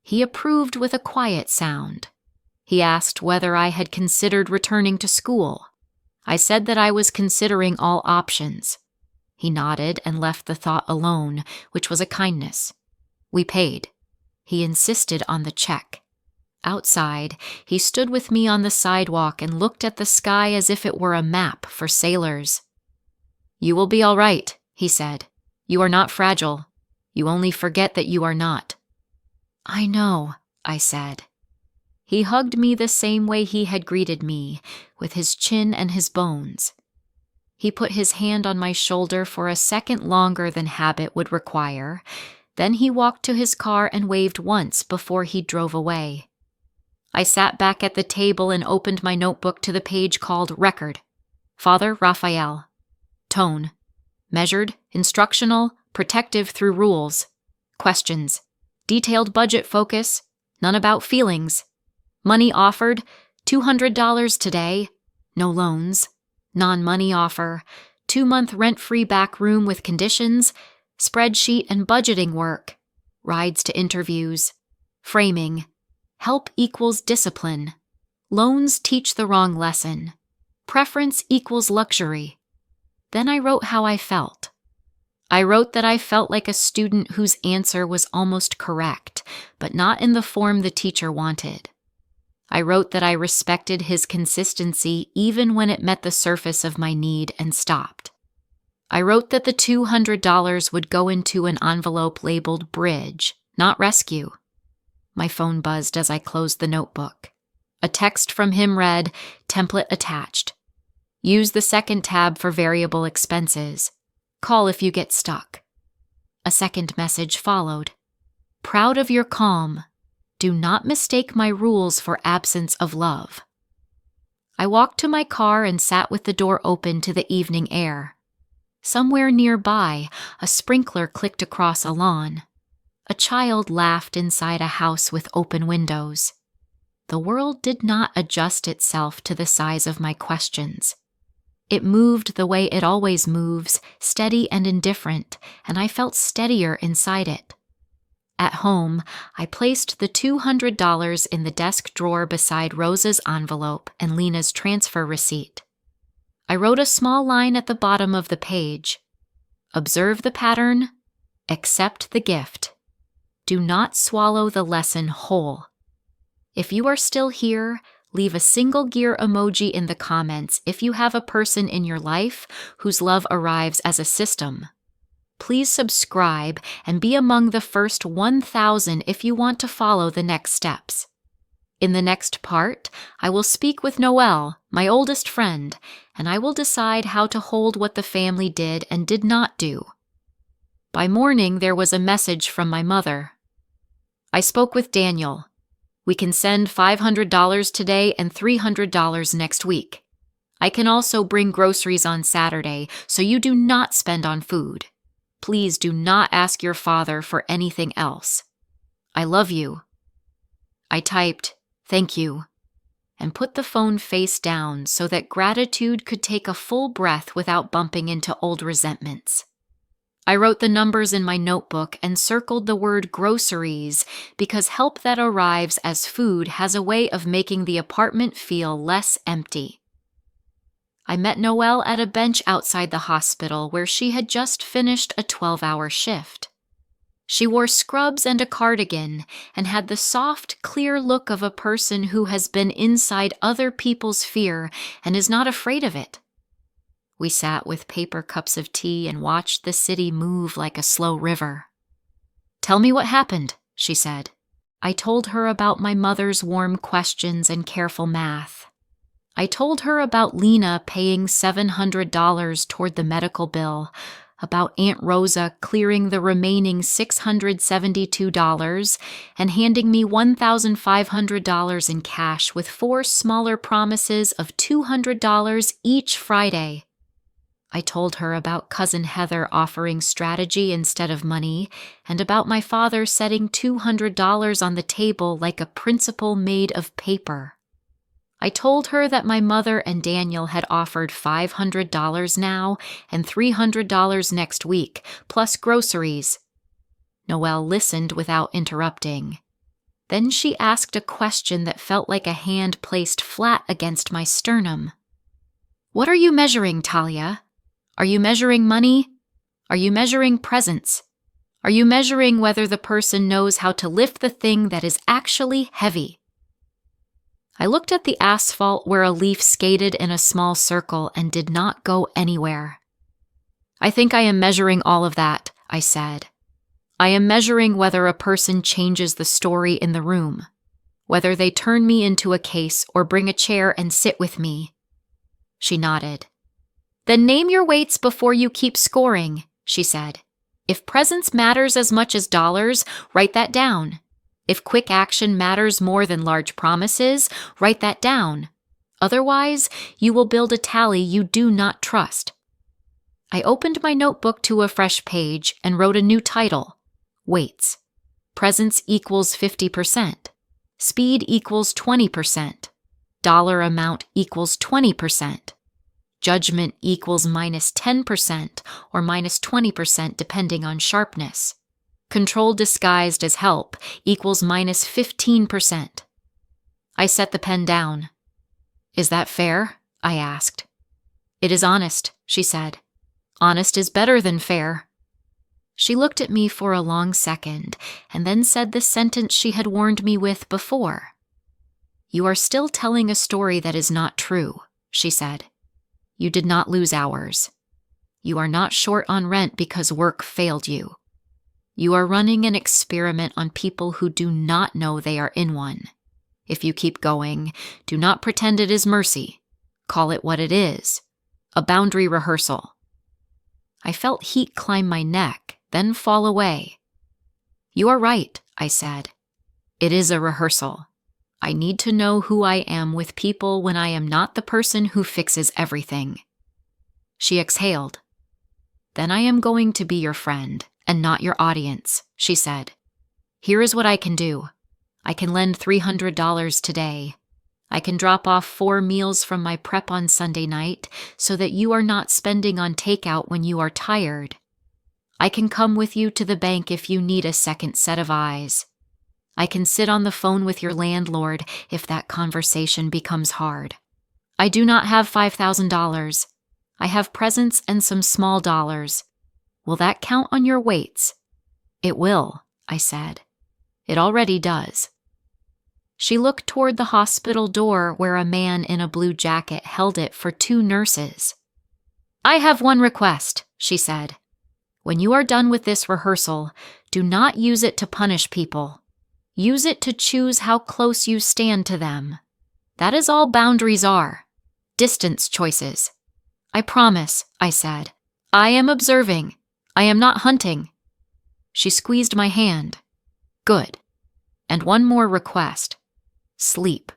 Speaker 1: He approved with a quiet sound. He asked whether I had considered returning to school. I said that I was considering all options. He nodded and left the thought alone, which was a kindness. We paid. He insisted on the check. Outside, he stood with me on the sidewalk and looked at the sky as if it were a map for sailors. "You will be all right," he said. "You are not fragile. You only forget that you are not." "I know," I said. He hugged me the same way he had greeted me, with his chin and his bones. He put his hand on my shoulder for a second longer than habit would require. Then he walked to his car and waved once before he drove away. I sat back at the table and opened my notebook to the page called Record. Father Raphael. Tone. Measured, instructional, protective through rules. Questions. Detailed budget focus. None about feelings. Money offered. $200 today. No loans. Non-money offer. 2-month rent-free back room with conditions. Spreadsheet and budgeting work. Rides to interviews. Framing. Help equals discipline. Loans teach the wrong lesson. Preference equals luxury. Then I wrote how I felt. I wrote that I felt like a student whose answer was almost correct, but not in the form the teacher wanted. I wrote that I respected his consistency even when it met the surface of my need and stopped. I wrote that the $200 would go into an envelope labeled Bridge, not Rescue. My phone buzzed as I closed the notebook. A text from him read, "Template attached. Use the second tab for variable expenses. Call if you get stuck." A second message followed. "Proud of your calm. Do not mistake my rules for absence of love." I walked to my car and sat with the door open to the evening air. Somewhere nearby, a sprinkler clicked across a lawn. A child laughed inside a house with open windows. The world did not adjust itself to the size of my questions. It moved the way it always moves, steady and indifferent, and I felt steadier inside it. At home, I placed the $200 in the desk drawer beside Rosa's envelope and Lena's transfer receipt. I wrote a small line at the bottom of the page. Observe the pattern, accept the gift. Do not swallow the lesson whole. If you are still here, leave a single gear emoji in the comments if you have a person in your life whose love arrives as a system. Please subscribe and be among the first 1,000 if you want to follow the next steps. In the next part, I will speak with Noelle, my oldest friend, and I will decide how to hold what the family did and did not do. By morning, there was a message from my mother. I spoke with Daniel. We can send $500 today and $300 next week. I can also bring groceries on Saturday, so you do not spend on food. Please do not ask your father for anything else. I love you. I typed, "Thank you," and put the phone face down so that gratitude could take a full breath without bumping into old resentments. I wrote the numbers in my notebook and circled the word groceries because help that arrives as food has a way of making the apartment feel less empty. I met Noelle at a bench outside the hospital where she had just finished a 12-hour shift. She wore scrubs and a cardigan and had the soft, clear look of a person who has been inside other people's fear and is not afraid of it. We sat with paper cups of tea and watched the city move like a slow river. "Tell me what happened," she said. I told her about my mother's warm questions and careful math. I told her about Lena paying $700 toward the medical bill, about Aunt Rosa clearing the remaining $672 and handing me $1,500 in cash with 4 smaller promises of $200 each Friday. I told her about Cousin Heather offering strategy instead of money, and about my father setting $200 on the table like a principal made of paper. I told her that my mother and Daniel had offered $500 now and $300 next week, plus groceries. Noelle listened without interrupting. Then she asked a question that felt like a hand placed flat against my sternum. "What are you measuring, Talia? Are you measuring money? Are you measuring presence? Are you measuring whether the person knows how to lift the thing that is actually heavy?" I looked at the asphalt where a leaf skated in a small circle and did not go anywhere. "I think I am measuring all of that," I said. "I am measuring whether a person changes the story in the room, whether they turn me into a case or bring a chair and sit with me." She nodded. "Then name your weights before you keep scoring," she said. "If presence matters as much as dollars, write that down. If quick action matters more than large promises, write that down. Otherwise, you will build a tally you do not trust." I opened my notebook to a fresh page and wrote a new title: Weights. Presence equals 50%. Speed equals 20%. Dollar amount equals 20%. Judgment equals minus 10% or minus 20% depending on sharpness. Control disguised as help equals minus 15%. I set the pen down. "Is that fair?" I asked. "It is honest," she said. "Honest is better than fair." She looked at me for a long second and then said the sentence she had warned me with before. "You are still telling a story that is not true," she said. "You did not lose hours. You are not short on rent because work failed you. You are running an experiment on people who do not know they are in one. If you keep going, do not pretend it is mercy. Call it what it is: a boundary rehearsal." I felt heat climb my neck, then fall away. "You are right," I said. "It is a rehearsal. I need to know who I am with people when I am not the person who fixes everything." She exhaled. "Then I am going to be your friend and not your audience," she said. "Here is what I can do. I can lend $300 today. I can drop off 4 meals from my prep on Sunday night so that you are not spending on takeout when you are tired. I can come with you to the bank if you need a second set of eyes. I can sit on the phone with your landlord if that conversation becomes hard. I do not have $5,000. I have presents and some small dollars. Will that count on your weights?" "It will," I said. "It already does." She looked toward the hospital door where a man in a blue jacket held it for 2 nurses. "I have one request," she said. "When you are done with this rehearsal, do not use it to punish people. Use it to choose how close you stand to them. That is all boundaries are. Distance choices." "I promise," I said. "I am observing. I am not hunting." She squeezed my hand. "Good. And one more request. Sleep.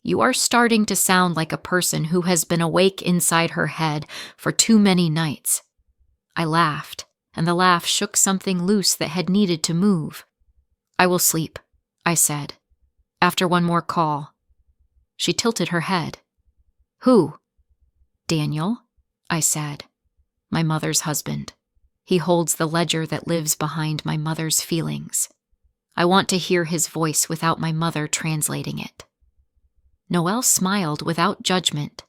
Speaker 1: You are starting to sound like a person who has been awake inside her head for too many nights." I laughed, and the laugh shook something loose that had needed to move. "I will sleep," I said, "after one more call." She tilted her head. "Who?" "Daniel," I said. "My mother's husband. He holds the ledger that lives behind my mother's feelings. I want to hear his voice without my mother translating it." Noelle smiled without judgment.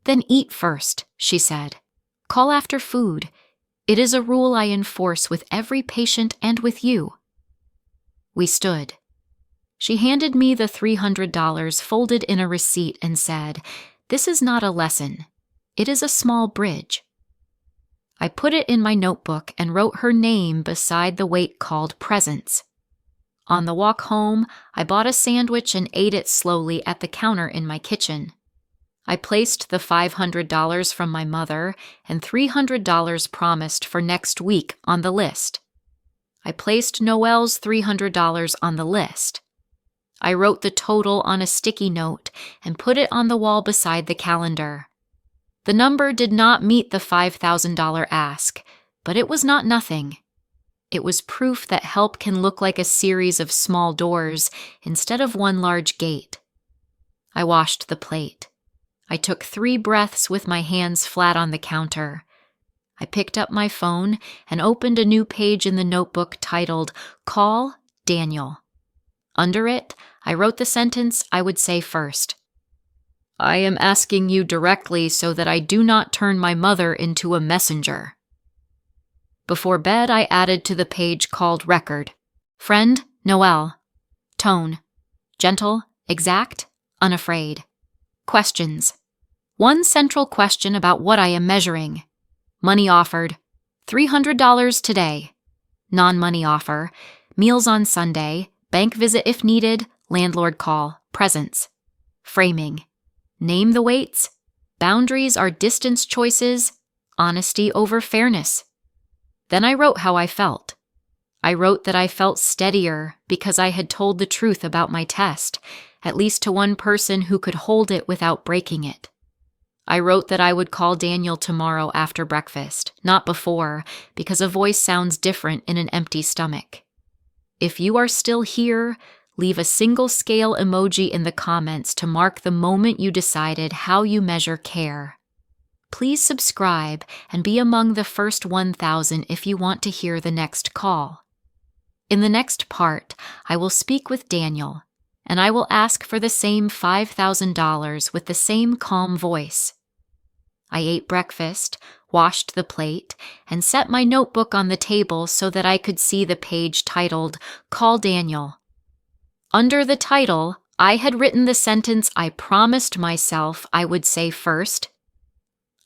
Speaker 1: Then eat first, she said. Call after food. It is a rule I enforce with every patient and with you. We stood. She handed me the $300 folded in a receipt and said, "This is not a lesson. It is a small bridge." I put it in my notebook and wrote her name beside the weight called presents. On the walk home, I bought a sandwich and ate it slowly at the counter in my kitchen. I placed the $500 from my mother and $300 promised for next week on the list. I placed Noelle's $300 on the list. I wrote the total on a sticky note and put it on the wall beside the calendar. The number did not meet the $5,000 ask, but it was not nothing. It was proof that help can look like a series of small doors instead of one large gate. I washed the plate. I took 3 breaths with my hands flat on the counter. I picked up my phone and opened a new page in the notebook titled, "Call Daniel." Under it, I wrote the sentence I would say first. "I am asking you directly so that I do not turn my mother into a messenger." Before bed, I added to the page called Record, "Friend, Noelle." Tone, gentle, exact, unafraid. Questions. 1 central question about what I am measuring. Money offered, $300 today. Non-money offer, meals on Sunday, bank visit if needed, landlord call, presents. Framing. Name the weights. Boundaries are distance choices. Honesty over fairness. Then I wrote how I felt. I wrote that I felt steadier because I had told the truth about my test, at least to one person who could hold it without breaking it. I wrote that I would call Daniel tomorrow after breakfast, not before, because a voice sounds different in an empty stomach. If you are still here, leave a single scale emoji in the comments to mark the moment you decided how you measure care. Please subscribe and be among the first 1,000 if you want to hear the next call. In the next part, I will speak with Daniel, and I will ask for the same $5,000 with the same calm voice. I ate breakfast, washed the plate, and set my notebook on the table so that I could see the page titled, "Call Daniel." Under the title, I had written the sentence I promised myself I would say first.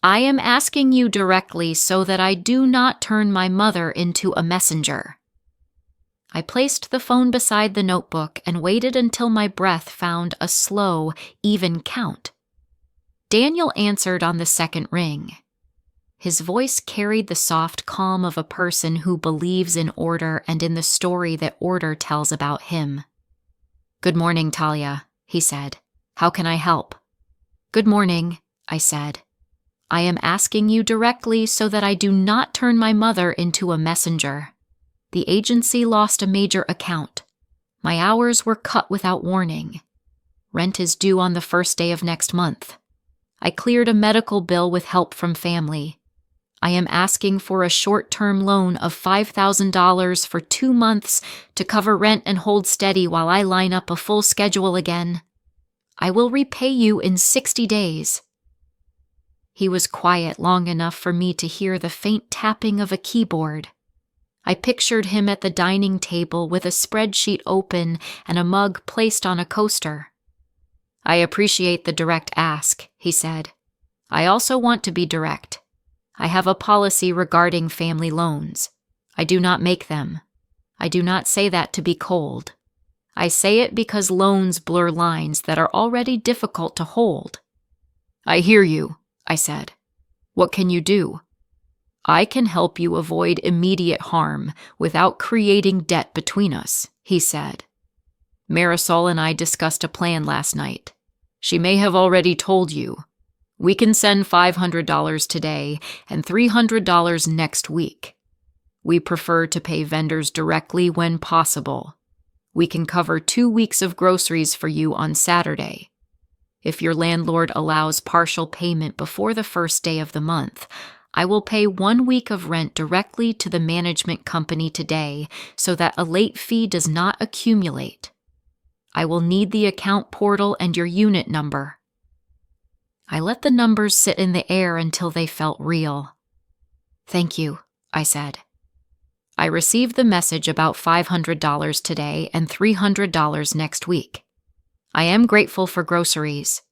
Speaker 1: I am asking you directly so that I do not turn my mother into a messenger. I placed the phone beside the notebook and waited until my breath found a slow, even count. Daniel answered on the second ring. His voice carried the soft calm of a person who believes in order and in the story that order tells about him. "Good morning, Talia," he said. "How can I help?" "Good morning," I said. "I am asking you directly so that I do not turn my mother into a messenger. The agency lost a major account. My hours were cut without warning. Rent is due on the first day of next month. I cleared a medical bill with help from family. I am asking for a short-term loan of $5,000 for 2 months to cover rent and hold steady while I line up a full schedule again. I will repay you in 60 days. He was quiet long enough for me to hear the faint tapping of a keyboard. I pictured him at the dining table with a spreadsheet open and a mug placed on a coaster. "I appreciate the direct ask," he said. "I also want to be direct. I have a policy regarding family loans. I do not make them. I do not say that to be cold. I say it because loans blur lines that are already difficult to hold." "I hear you," I said. "What can you do?" "I can help you avoid immediate harm without creating debt between us," he said. "Marisol and I discussed a plan last night. She may have already told you. We can send $500 today and $300 next week. We prefer to pay vendors directly when possible. We can cover 2 weeks of groceries for you on Saturday. If your landlord allows partial payment before the first day of the month, I will pay 1 week of rent directly to the management company today so that a late fee does not accumulate. I will need the account portal and your unit number." I let the numbers sit in the air until they felt real. "Thank you," I said. I received the message about $500 today and $300 next week. I am grateful for groceries.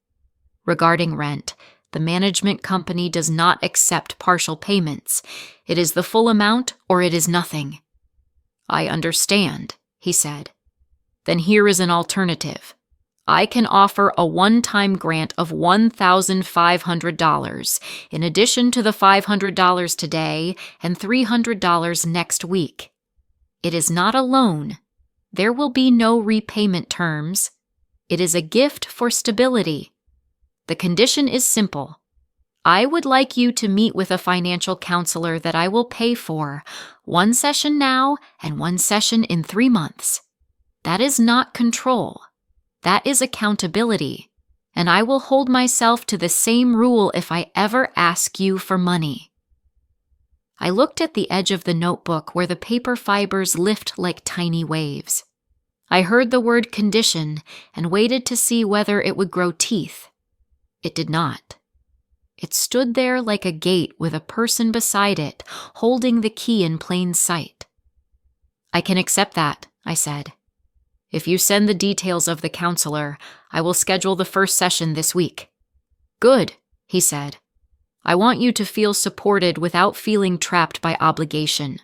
Speaker 1: Regarding rent, the management company does not accept partial payments. It is the full amount or it is nothing. "I understand," he said. "Then here is an alternative. I can offer a one-time grant of $1,500 in addition to the $500 today and $300 next week. It is not a loan. There will be no repayment terms. It is a gift for stability. The condition is simple. I would like you to meet with a financial counselor that I will pay for, one session now and one session in 3 months. That is not control. That is accountability, and I will hold myself to the same rule if I ever ask you for money." I looked at the edge of the notebook where the paper fibers lift like tiny waves. I heard the word condition and waited to see whether it would grow teeth. It did not. It stood there like a gate with a person beside it, holding the key in plain sight. "I can accept that," I said. "If you send the details of the counselor, I will schedule the first session this week." "Good," he said. "I want you to feel supported without feeling trapped by obligation.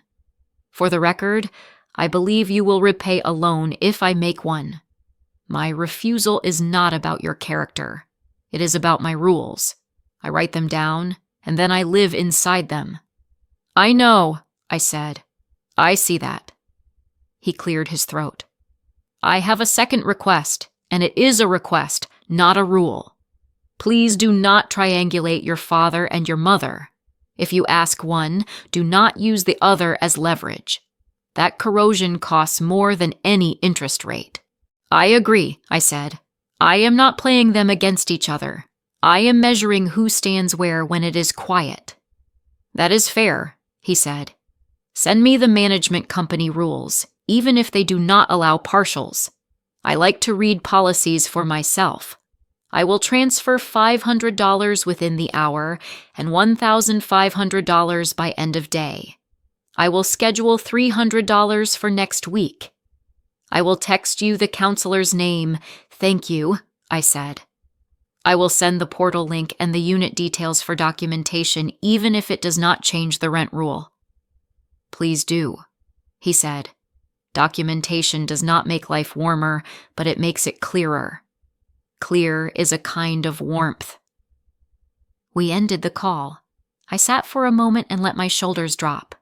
Speaker 1: For the record, I believe you will repay a loan if I make one. My refusal is not about your character. It is about my rules. I write them down, and then I live inside them." "I know," I said. "I see that." He cleared his throat. "I have a second request, and it is a request, not a rule. Please do not triangulate your father and your mother. If you ask one, do not use the other as leverage. That corrosion costs more than any interest rate." "I agree," I said. "I am not playing them against each other. I am measuring who stands where when it is quiet." "That is fair," he said. "Send me the management company rules, even if they do not allow partials. I like to read policies for myself. I will transfer $500 within the hour and $1,500 by end of day. I will schedule $300 for next week. I will text you the counselor's name. Thank you," I said. "I will send the portal link and the unit details for documentation even if it does not change the rent rule." "Please do," he said. "Documentation does not make life warmer, but it makes it clearer. Clear is a kind of warmth." We ended the call. I sat for a moment and let my shoulders drop.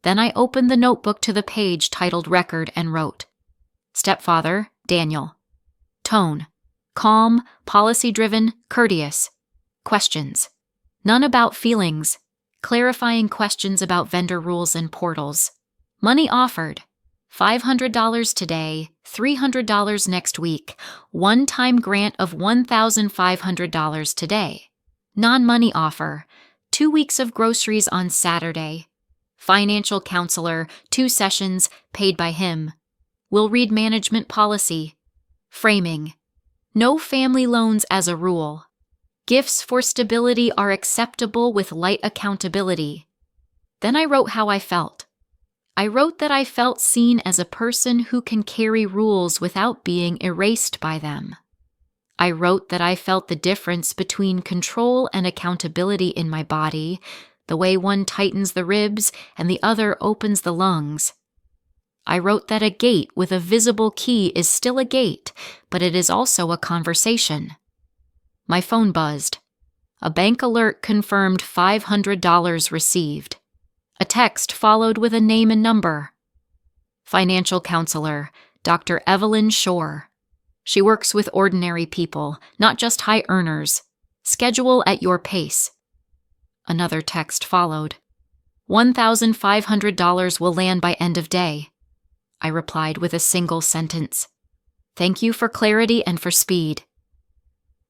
Speaker 1: Then I opened the notebook to the page titled Record and wrote, "Stepfather, Daniel. Tone, calm, policy-driven, courteous. Questions. None about feelings. Clarifying questions about vendor rules and portals. Money offered. $500 today, $300 next week, one-time grant of $1,500 today. Non-money offer, 2 weeks of groceries on Saturday. Financial counselor, 2 sessions, paid by him. Will read management policy. Framing. No family loans as a rule. Gifts for stability are acceptable with light accountability." Then I wrote how I felt. I wrote that I felt seen as a person who can carry rules without being erased by them. I wrote that I felt the difference between control and accountability in my body, the way one tightens the ribs and the other opens the lungs. I wrote that a gate with a visible key is still a gate, but it is also a conversation. My phone buzzed. A bank alert confirmed $500 received. A text followed with a name and number. Financial counselor, Dr. Evelyn Shore. She works with ordinary people, not just high earners. Schedule at your pace. Another text followed. $1,500 will land by end of day. I replied with a single sentence. Thank you for clarity and for speed.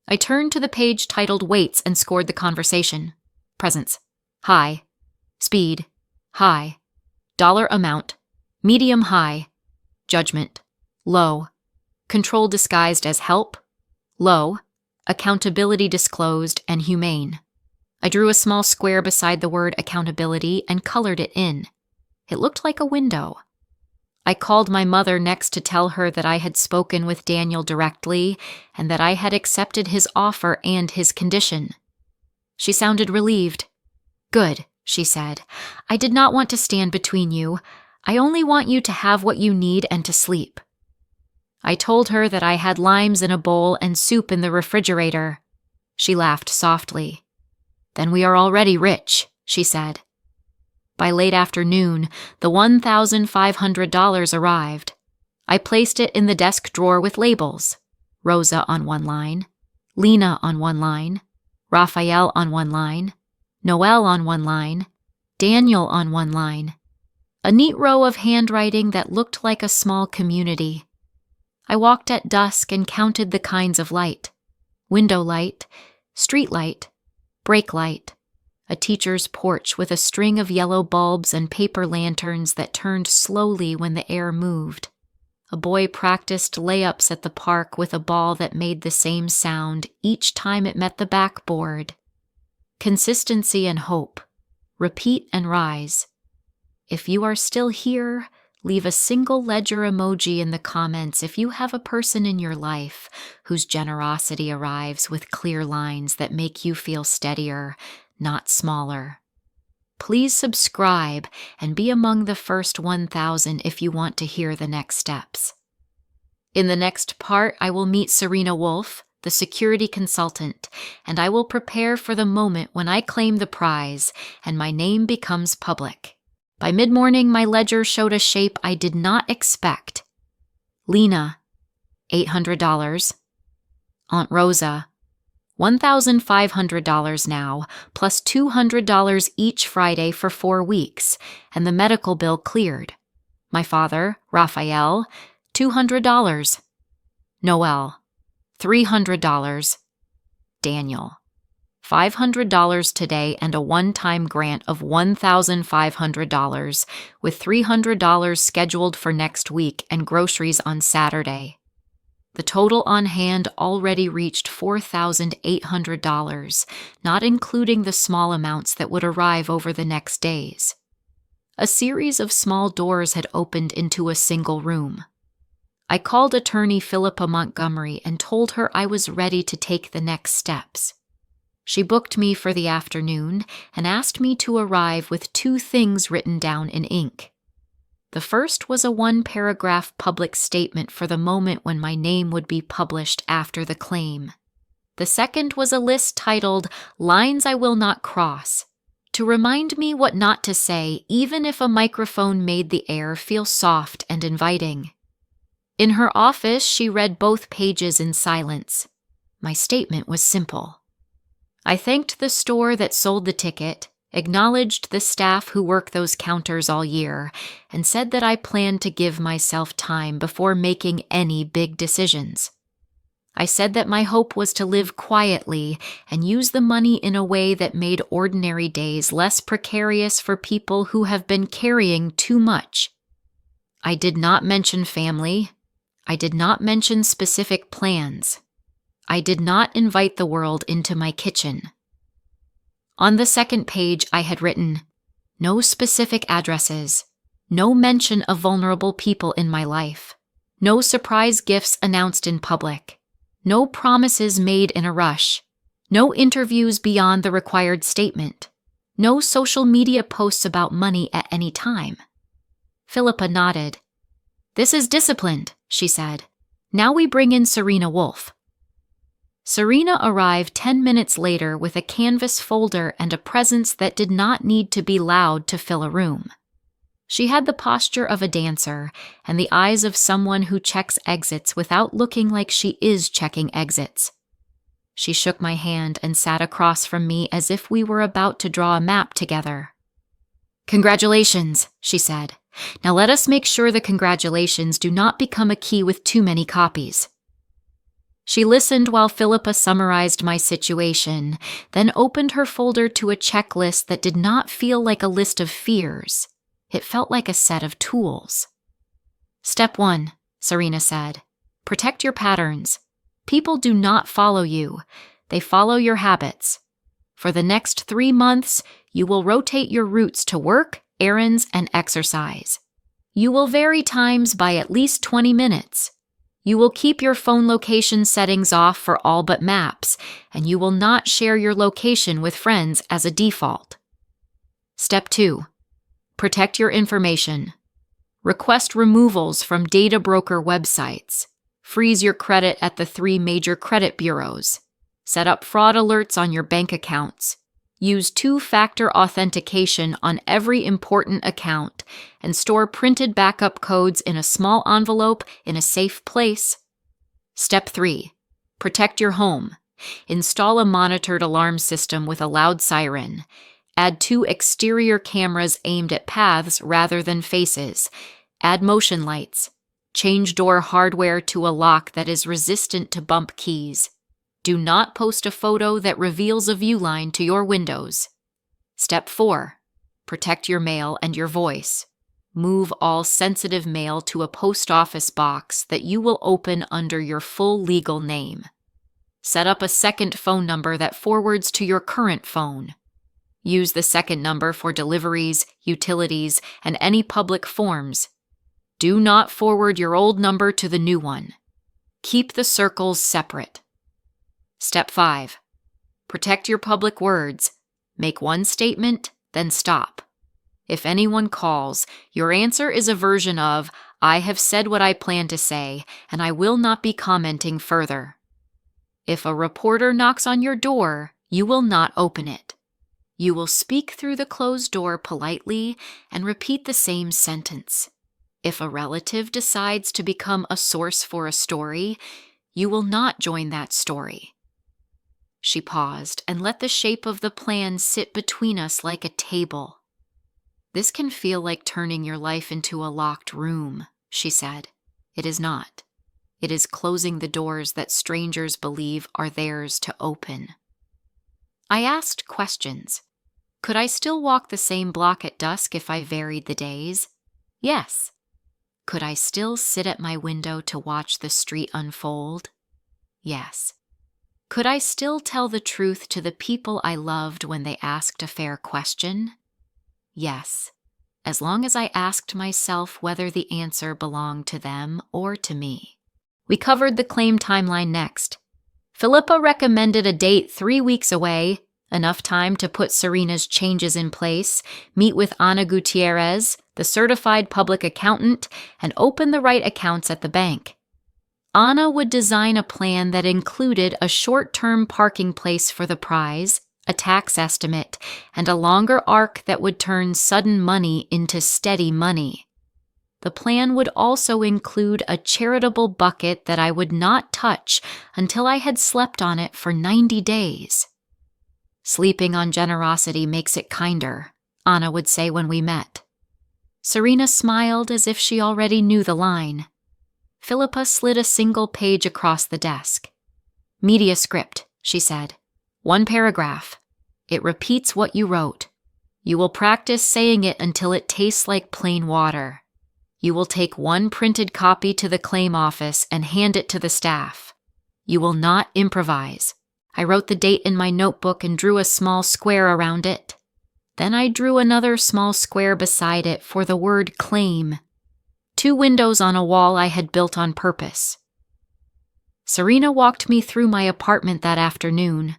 Speaker 1: I turned to the page titled Weights and scored the conversation. Presence. High. Speed. High. Dollar amount. Medium high. Judgment. Low. Control disguised as help. Low. accountability disclosed, and humane. I drew a small square beside the word accountability and colored it in. It looked like a window. I called my mother next to tell her that I had spoken with Daniel directly and that I had accepted his offer and his condition. She sounded relieved. "Good," she said. "I did not want to stand between you. I only want you to have what you need and to sleep." I told her that I had limes in a bowl and soup in the refrigerator. She laughed softly. "Then we are already rich," she said. By late afternoon, the $1,500 arrived. I placed it in the desk drawer with labels. Rosa on one line, Lena on one line, Raphael on one line, Noel on one line, Daniel on one line. A neat row of handwriting that looked like a small community. I walked at dusk and counted the kinds of light. Window light, street light, brake light, a teacher's porch with a string of yellow bulbs and paper lanterns that turned slowly when the air moved. A boy practiced layups at the park with a ball that made the same sound each time it met the backboard. Consistency and hope. Repeat and rise. If you are still here, leave a single ledger emoji in the comments if you have a person in your life whose generosity arrives with clear lines that make you feel steadier, not smaller. Please subscribe and be among the first 1,000 if you want to hear the next steps. In the next part, I will meet Serena Wolf, the security consultant, and I will prepare for the moment when I claim the prize and my name becomes public. By mid-morning, my ledger showed a shape I did not expect. Lena, $800. Aunt Rosa, $1,500 now, plus $200 each Friday for 4 weeks, and the medical bill cleared. My father, Raphael, $200. Noel, $300. Daniel, $500 today and a one-time grant of $1,500, with $300 scheduled for next week and groceries on Saturday. The total on hand already reached $4,800, not including the small amounts that would arrive over the next days. A series of small doors had opened into a single room. I called attorney Philippa Montgomery and told her I was ready to take the next steps. She booked me for the afternoon and asked me to arrive with 2 things written down in ink. The first was a 1-paragraph public statement for the moment when my name would be published after the claim. The second was a list titled "Lines I Will Not Cross," to remind me what not to say even if a microphone made the air feel soft and inviting. In her office, she read both pages in silence. My statement was simple. I thanked the store that sold the ticket, acknowledged the staff who work those counters all year, and said that I planned to give myself time before making any big decisions. I said that my hope was to live quietly and use the money in a way that made ordinary days less precarious for people who have been carrying too much. I did not mention family. I did not mention specific plans. I did not invite the world into my kitchen. On the second page, I had written, "No specific addresses, no mention of vulnerable people in my life, no surprise gifts announced in public, no promises made in a rush, no interviews beyond the required statement, no social media posts about money at any time." Philippa nodded. "This is disciplined," she said. "Now we bring in Serena Wolf." Serena arrived 10 minutes later with a canvas folder and a presence that did not need to be loud to fill a room. She had the posture of a dancer and the eyes of someone who checks exits without looking like she is checking exits. She shook my hand and sat across from me as if we were about to draw a map together. "Congratulations," she said. "Now let us make sure the congratulations do not become a key with too many copies." She listened while Philippa summarized my situation, then opened her folder to a checklist that did not feel like a list of fears. It felt like a set of tools. "Step 1, Serena said. "Protect your patterns. People do not follow you. They follow your habits. For the next 3 months, you will rotate your routes to work, errands, and exercise. You will vary times by at least 20 minutes. You will keep your phone location settings off for all but maps, and you will not share your location with friends as a default. Step 2. Protect your information. Request removals from data broker websites. Freeze your credit at the 3 major credit bureaus. Set up fraud alerts on your bank accounts. Use 2-factor authentication on every important account, and store printed backup codes in a small envelope in a safe place. Step 3. Protect your home. Install a monitored alarm system with a loud siren. Add 2 exterior cameras aimed at paths rather than faces. Add motion lights. Change door hardware to a lock that is resistant to bump keys. Do not post a photo that reveals a view line to your windows. Step 4. Protect your mail and your voice. Move all sensitive mail to a post office box that you will open under your full legal name. Set up a second phone number that forwards to your current phone. Use the second number for deliveries, utilities, and any public forms. Do not forward your old number to the new one. Keep the circles separate. Step 5. Protect your public words. Make one statement, then stop. If anyone calls, your answer is a version of, "I have said what I plan to say, and I will not be commenting further." If a reporter knocks on your door, you will not open it. You will speak through the closed door politely and repeat the same sentence. If a relative decides to become a source for a story, you will not join that story. She paused and let the shape of the plan sit between us like a table. "This can feel like turning your life into a locked room," she said. "It is not. It is closing the doors that strangers believe are theirs to open." I asked questions. Could I still walk the same block at dusk if I varied the days? Yes. Could I still sit at my window to watch the street unfold? Yes. Could I still tell the truth to the people I loved when they asked a fair question? Yes, as long as I asked myself whether the answer belonged to them or to me. We covered the claim timeline next. Philippa recommended a date 3 weeks away, enough time to put Serena's changes in place, meet with Ana Gutierrez, the certified public accountant, and open the right accounts at the bank. Ana would design a plan that included a short-term parking place for the prize, a tax estimate, and a longer arc that would turn sudden money into steady money. The plan would also include a charitable bucket that I would not touch until I had slept on it for 90 days. "Sleeping on generosity makes it kinder," Ana would say when we met. Serena smiled as if she already knew the line. Philippa slid a single page across the desk. "Media script," she said. 1 paragraph. It repeats what you wrote. You will practice saying it until it tastes like plain water. You will take 1 printed copy to the claim office and hand it to the staff. You will not improvise. I wrote the date in my notebook and drew a small square around it. Then I drew another small square beside it for the word claim. 2 windows on a wall I had built on purpose. Serena walked me through my apartment that afternoon.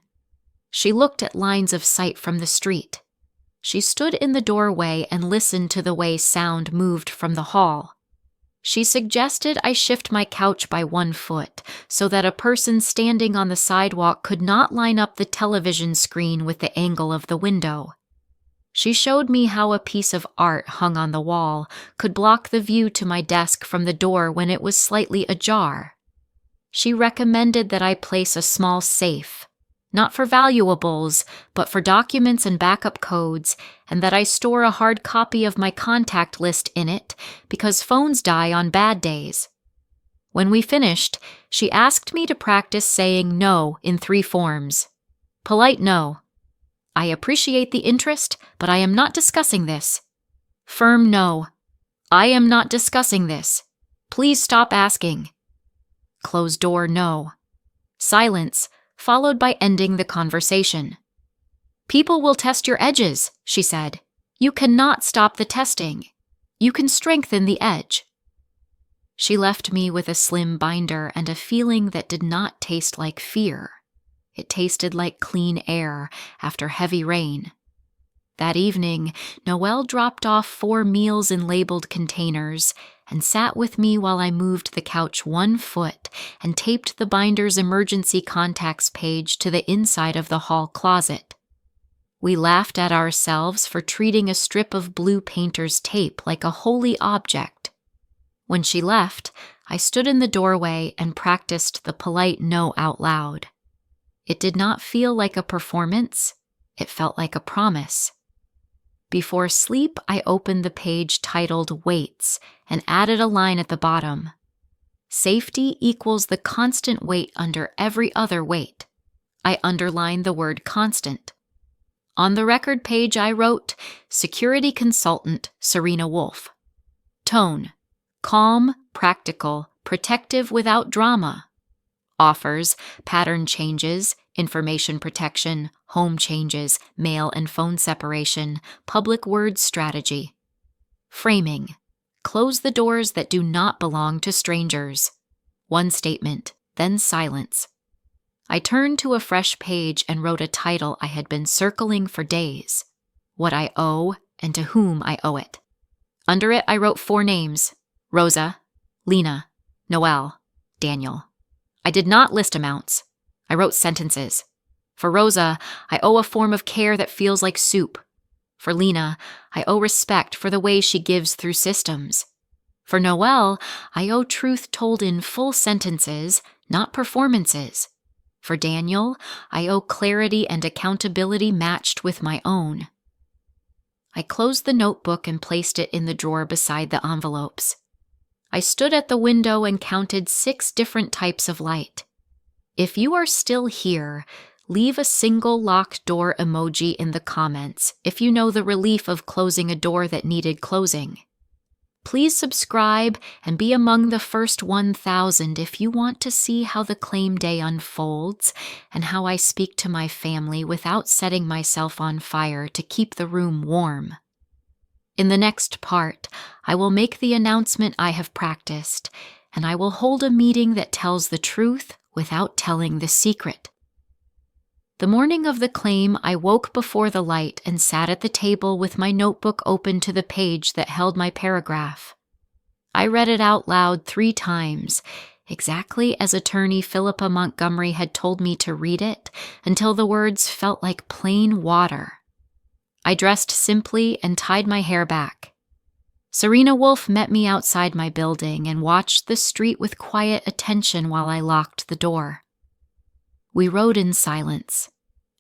Speaker 1: She looked at lines of sight from the street. She stood in the doorway and listened to the way sound moved from the hall. She suggested I shift my couch by 1 foot so that a person standing on the sidewalk could not line up the television screen with the angle of the window. She showed me how a piece of art hung on the wall could block the view to my desk from the door when it was slightly ajar. She recommended that I place a small safe, not for valuables, but for documents and backup codes, and that I store a hard copy of my contact list in it because phones die on bad days. When we finished, she asked me to practice saying no in 3 forms. Polite no. I appreciate the interest, but I am not discussing this. Firm no. I am not discussing this. Please stop asking. Closed door no. Silence, followed by ending the conversation. "People will test your edges," she said. "You cannot stop the testing. You can strengthen the edge." She left me with a slim binder and a feeling that did not taste like fear. It tasted like clean air after heavy rain. That evening, Noelle dropped off 4 meals in labeled containers and sat with me while I moved the couch 1 foot and taped the binder's emergency contacts page to the inside of the hall closet. We laughed at ourselves for treating a strip of blue painter's tape like a holy object. When she left, I stood in the doorway and practiced the polite no out loud. It did not feel like a performance. It felt like a promise. Before sleep, I opened the page titled Weights and added a line at the bottom. Safety equals the constant weight under every other weight. I underlined the word constant. On the record page, I wrote, Security Consultant Serena Wolf. Tone, calm, practical, protective without drama. Offers, pattern changes, information protection, home changes, mail and phone separation, public word strategy. Framing, close the doors that do not belong to strangers. 1 statement, then silence. I turned to a fresh page and wrote a title I had been circling for days. What I owe and to whom I owe it. Under it, I wrote 4 names: Rosa, Lena, Noelle, Daniel. I did not list amounts. I wrote sentences. For Rosa, I owe a form of care that feels like soup. For Lena, I owe respect for the way she gives through systems. For Noelle, I owe truth told in full sentences, not performances. For Daniel, I owe clarity and accountability matched with my own. I closed the notebook and placed it in the drawer beside the envelopes. I stood at the window and counted 6 different types of light. If you are still here, leave a single locked door emoji in the comments if you know the relief of closing a door that needed closing. Please subscribe and be among the first 1,000 if you want to see how the claim day unfolds and how I speak to my family without setting myself on fire to keep the room warm. In the next part, I will make the announcement I have practiced, and I will hold a meeting that tells the truth without telling the secret. The morning of the claim, I woke before the light and sat at the table with my notebook open to the page that held my paragraph. I read it out loud 3 times, exactly as attorney Philippa Montgomery had told me to read it, until the words felt like plain water. I dressed simply and tied my hair back. Serena Wolf met me outside my building and watched the street with quiet attention while I locked the door. We rode in silence.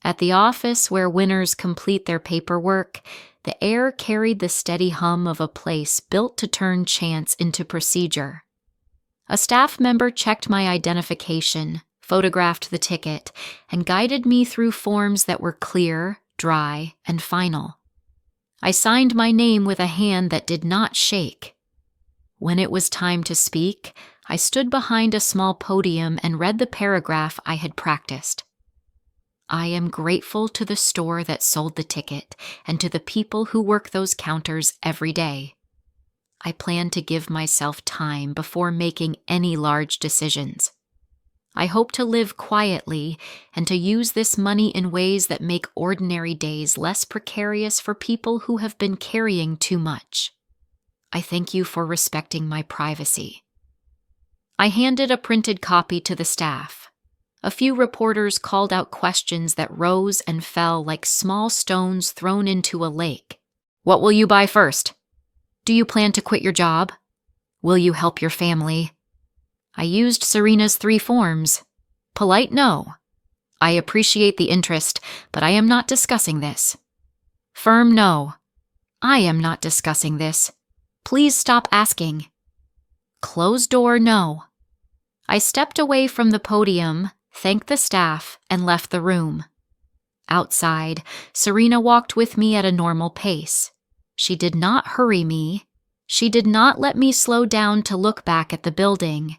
Speaker 1: At the office where winners complete their paperwork, the air carried the steady hum of a place built to turn chance into procedure. A staff member checked my identification, photographed the ticket, and guided me through forms that were clear, dry, and final. I signed my name with a hand that did not shake. When it was time to speak, I stood behind a small podium and read the paragraph I had practiced. I am grateful to the store that sold the ticket and to the people who work those counters every day. I plan to give myself time before making any large decisions. I hope to live quietly and to use this money in ways that make ordinary days less precarious for people who have been carrying too much. I thank you for respecting my privacy. I handed a printed copy to the staff. A few reporters called out questions that rose and fell like small stones thrown into a lake. What will you buy first? Do you plan to quit your job? Will you help your family? I used Serena's 3 forms. Polite no. I appreciate the interest, but I am not discussing this. Firm no. I am not discussing this. Please stop asking. Closed door no. I stepped away from the podium, thanked the staff, and left the room. Outside, Serena walked with me at a normal pace. She did not hurry me. She did not let me slow down to look back at the building.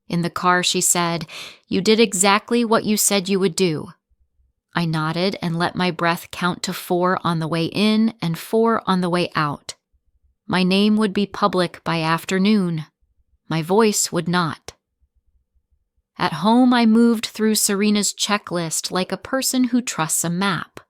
Speaker 1: In the car, she said, "You did exactly what you said you would do." I nodded and let my breath count to 4 on the way in and 4 on the way out. My name would be public by afternoon. My voice would not. At home, I moved through Serena's checklist like a person who trusts a map.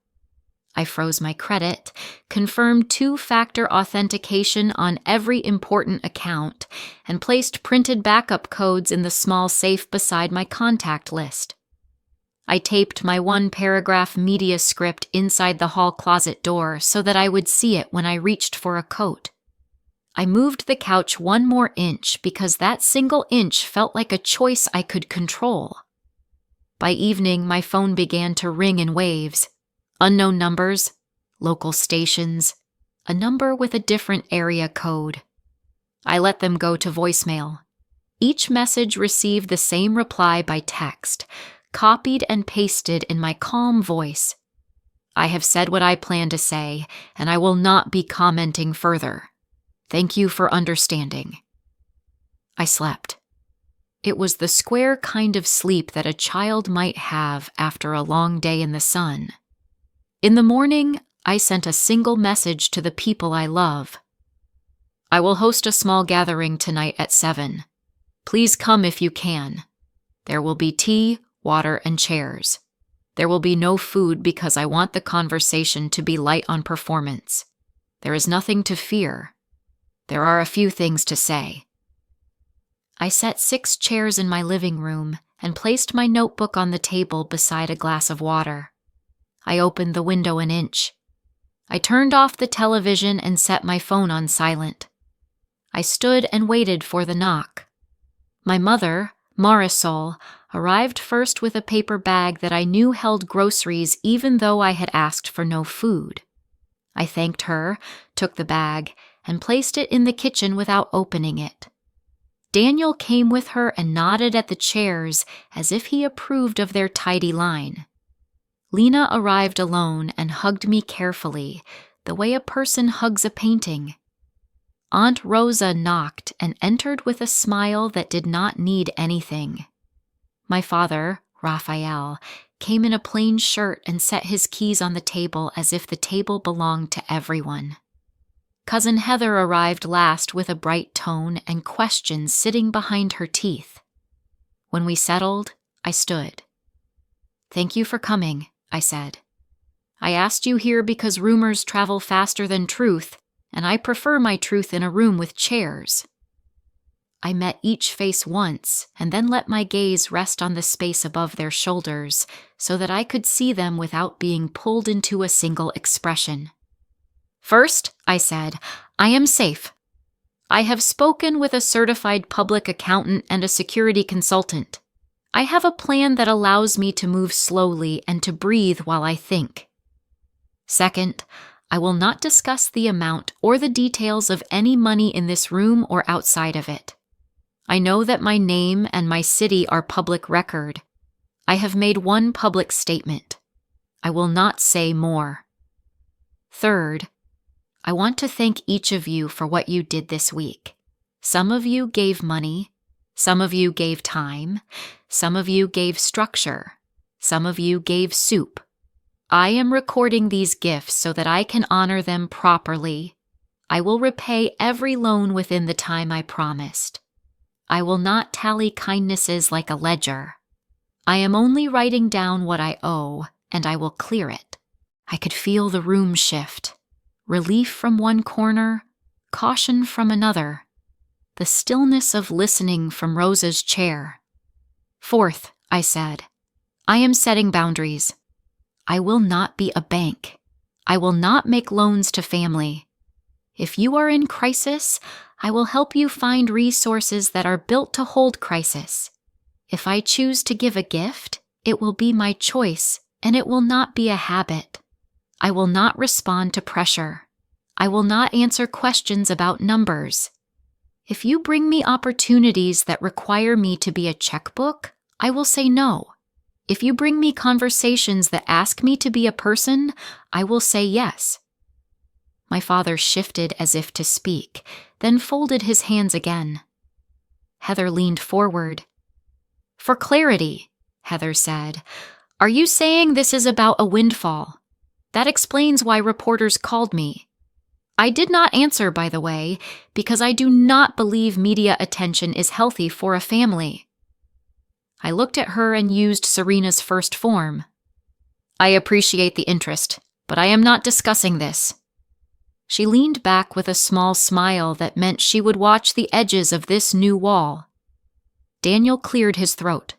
Speaker 1: I froze my credit, confirmed 2-factor authentication on every important account, and placed printed backup codes in the small safe beside my contact list. I taped my 1-paragraph media script inside the hall closet door so that I would see it when I reached for a coat. I moved the couch 1 more inch because that single inch felt like a choice I could control. By evening, my phone began to ring in waves. Unknown numbers, local stations, a number with a different area code. I let them go to voicemail. Each message received the same reply by text, copied and pasted in my calm voice. "I have said what I plan to say, and I will not be commenting further. Thank you for understanding." I slept. It was the square kind of sleep that a child might have after a long day in the sun. In the morning, I sent a single message to the people I love. "I will host a small gathering tonight at 7. Please come if you can. There will be tea, water, and chairs. There will be no food because I want the conversation to be light on performance. There is nothing to fear. There are a few things to say." I set 6 chairs in my living room and placed my notebook on the table beside a glass of water. I opened the window an inch. I turned off the television and set my phone on silent. I stood and waited for the knock. My mother, Marisol, arrived first with a paper bag that I knew held groceries even though I had asked for no food. I thanked her, took the bag, and placed it in the kitchen without opening it. Daniel came with her and nodded at the chairs as if he approved of their tidy line. Lena arrived alone and hugged me carefully, the way a person hugs a painting. Aunt Rosa knocked and entered with a smile that did not need anything. My father, Raphael, came in a plain shirt and set his keys on the table as if the table belonged to everyone. Cousin Heather arrived last with a bright tone and questions sitting behind her teeth. When we settled, I stood. "Thank you for coming," I said. "I asked you here because rumors travel faster than truth, and I prefer my truth in a room with chairs." I met each face once and then let my gaze rest on the space above their shoulders so that I could see them without being pulled into a single expression. "First," I said, "I am safe. I have spoken with a certified public accountant and a security consultant. I have a plan that allows me to move slowly and to breathe while I think. Second, I will not discuss the amount or the details of any money in this room or outside of it. I know that my name and my city are public record. I have made one public statement. I will not say more. Third, I want to thank each of you for what you did this week. Some of you gave money. Some of you gave time. Some of you gave structure. Some of you gave soup. I am recording these gifts so that I can honor them properly. I will repay every loan within the time I promised. I will not tally kindnesses like a ledger. I am only writing down what I owe, and I will clear it. I could feel the room shift. Relief from one corner, caution from another. The stillness of listening from Rosa's chair. Fourth, I said, I am setting boundaries. I will not be a bank. I will not make loans to family. If you are in crisis, I will help you find resources that are built to hold crisis. If I choose to give a gift, it will be my choice, and it will not be a habit. I will not respond to pressure. I will not answer questions about numbers. If you bring me opportunities that require me to be a checkbook, I will say no. If you bring me conversations that ask me to be a person, I will say yes. My father shifted as if to speak, then folded his hands again. Heather leaned forward. For clarity, Heather said, are you saying this is about a windfall? That explains why reporters called me. I did not answer, by the way, because I do not believe media attention is healthy for a family. I looked at her and used Serena's first form. I appreciate the interest, but I am not discussing this. She leaned back with a small smile that meant she would watch the edges of this new wall. Daniel cleared his throat.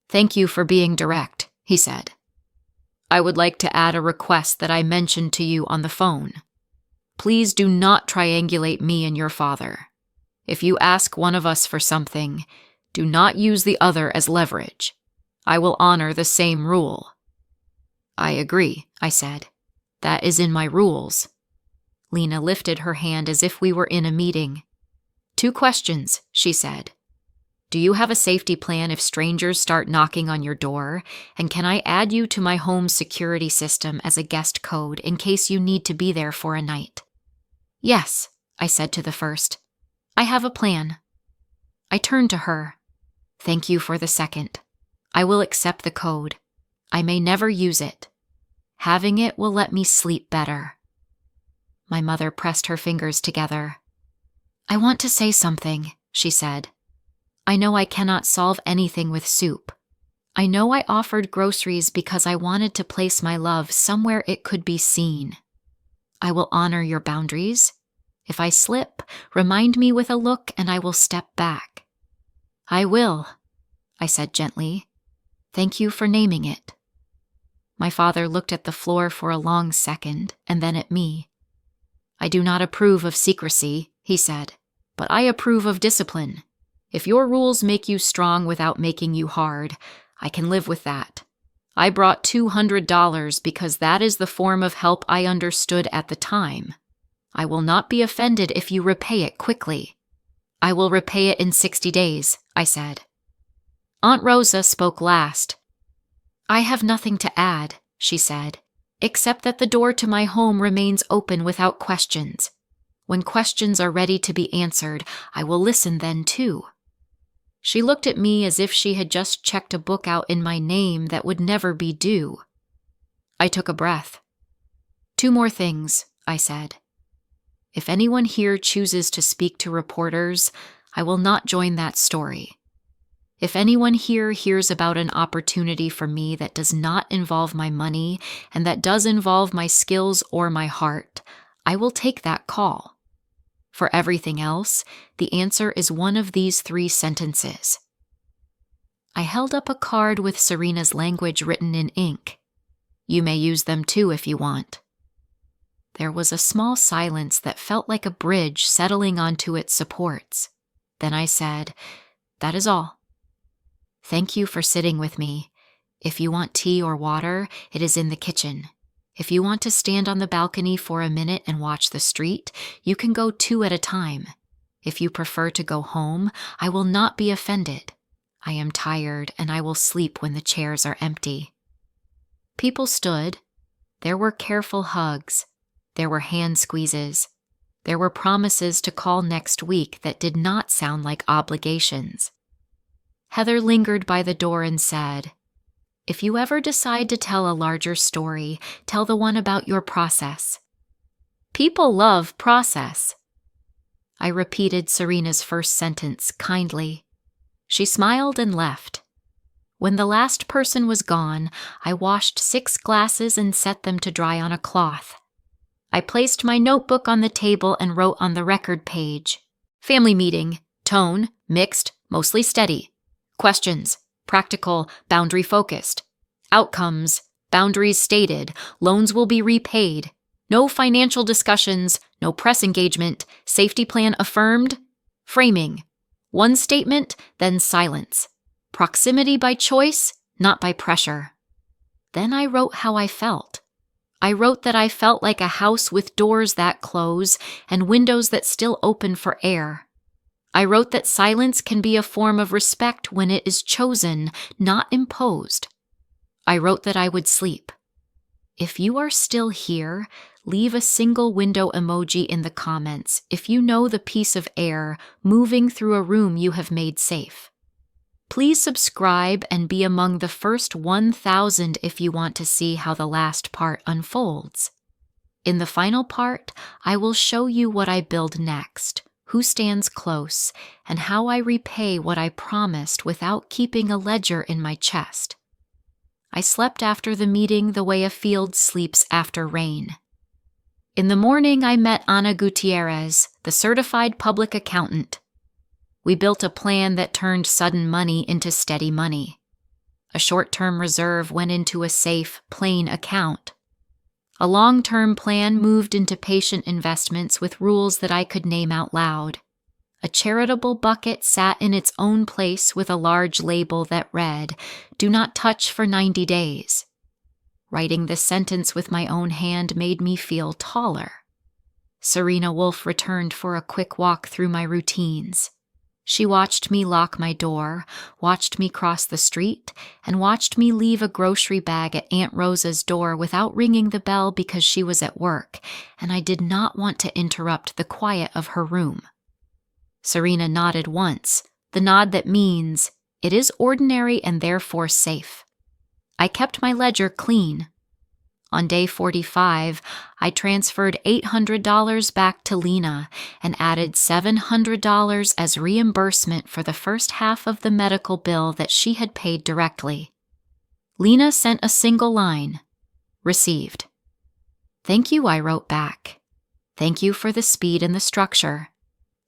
Speaker 1: Thank you for being direct, he said. I would like to add a request that I mentioned to you on the phone. Please do not triangulate me and your father. If you ask one of us for something, do not use the other as leverage. I will honor the same rule. I agree, I said. That is in my rules. Lena lifted her hand as if we were in a meeting. 2 questions, she said. Do you have a safety plan if strangers start knocking on your door? And can I add you to my home security system as a guest code in case you need to be there for a night? Yes, I said to the first. I have a plan. I turned to her. Thank you for the second. I will accept the code. I may never use it. Having it will let me sleep better. My mother pressed her fingers together. I want to say something, she said. I know I cannot solve anything with soup. I know I offered groceries because I wanted to place my love somewhere it could be seen. I will honor your boundaries. If I slip, remind me with a look and I will step back. I will, I said gently. Thank you for naming it. My father looked at the floor for a long second and then at me. I do not approve of secrecy, he said, but I approve of discipline. If your rules make you strong without making you hard, I can live with that. I brought $200 because that is the form of help I understood at the time. I will not be offended if you repay it quickly. I will repay it in 60 days, I said. Aunt Rosa spoke last. I have nothing to add, she said, except that the door to my home remains open without questions. When questions are ready to be answered, I will listen then too. She looked at me as if she had just checked a book out in my name that would never be due. I took a breath. 2 more things, I said. If anyone here chooses to speak to reporters, I will not join that story. If anyone here hears about an opportunity for me that does not involve my money and that does involve my skills or my heart, I will take that call. For everything else, the answer is one of these 3 sentences. I held up a card with Serena's language written in ink. You may use them too if you want. There was a small silence that felt like a bridge settling onto its supports. Then I said, that is all. Thank you for sitting with me. If you want tea or water, it is in the kitchen. If you want to stand on the balcony for a minute and watch the street, you can go 2 at a time. If you prefer to go home, I will not be offended. I am tired and I will sleep when the chairs are empty. People stood. There were careful hugs. There were hand squeezes. There were promises to call next week that did not sound like obligations. Heather lingered by the door and said, if you ever decide to tell a larger story, tell the one about your process. People love process. I repeated Serena's first sentence kindly. She smiled and left. When the last person was gone, I washed 6 glasses and set them to dry on a cloth. I placed my notebook on the table and wrote on the record page. Family meeting. Tone, mixed, mostly steady. Questions. Practical, boundary-focused. Outcomes, boundaries stated, loans will be repaid. No financial discussions, no press engagement, safety plan affirmed. Framing, 1 statement, then silence. Proximity by choice, not by pressure. Then I wrote how I felt. I wrote that I felt like a house with doors that close and windows that still open for air. I wrote that silence can be a form of respect when it is chosen, not imposed. I wrote that I would sleep. If you are still here, leave a single window emoji in the comments if you know the piece of air moving through a room you have made safe. Please subscribe and be among the first 1,000 if you want to see how the last part unfolds. In the final part, I will show you what I build next, who stands close, and how I repay what I promised without keeping a ledger in my chest. I slept after the meeting the way a field sleeps after rain. In the morning, I met Ana Gutierrez, the certified public accountant. We built a plan that turned sudden money into steady money. A short-term reserve went into a safe, plain account. A long-term plan moved into patient investments with rules that I could name out loud. A charitable bucket sat in its own place with a large label that read, "Do not touch for 90 days." Writing this sentence with my own hand made me feel taller. Serena Wolf returned for a quick walk through my routines. She watched me lock my door, watched me cross the street, and watched me leave a grocery bag at Aunt Rosa's door without ringing the bell because she was at work, and I did not want to interrupt the quiet of her room. Serena nodded once, the nod that means, it is ordinary and therefore safe. I kept my ledger clean. On day 45, I transferred $800 back to Lena and added $700 as reimbursement for the first half of the medical bill that she had paid directly. Lena sent a single line, "Received." "Thank you," I wrote back. "Thank you for the speed and the structure,"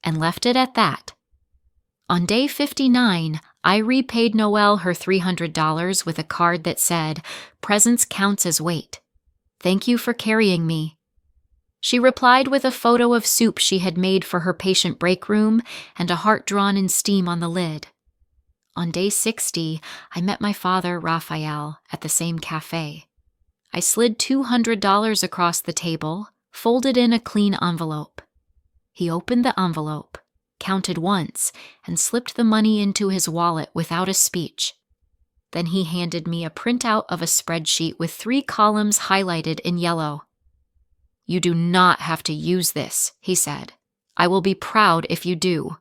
Speaker 1: and left it at that. On day 59, I repaid Noelle her $300 with a card that said, "Presence counts as weight. Thank you for carrying me." She replied with a photo of soup she had made for her patient break room and a heart drawn in steam on the lid. On day 60, I met my father, Raphael, at the same cafe. I slid $200 across the table, folded in a clean envelope. He opened the envelope, counted once, and slipped the money into his wallet without a speech. Then he handed me a printout of a spreadsheet with 3 columns highlighted in yellow. "You do not have to use this," he said. "I will be proud if you do."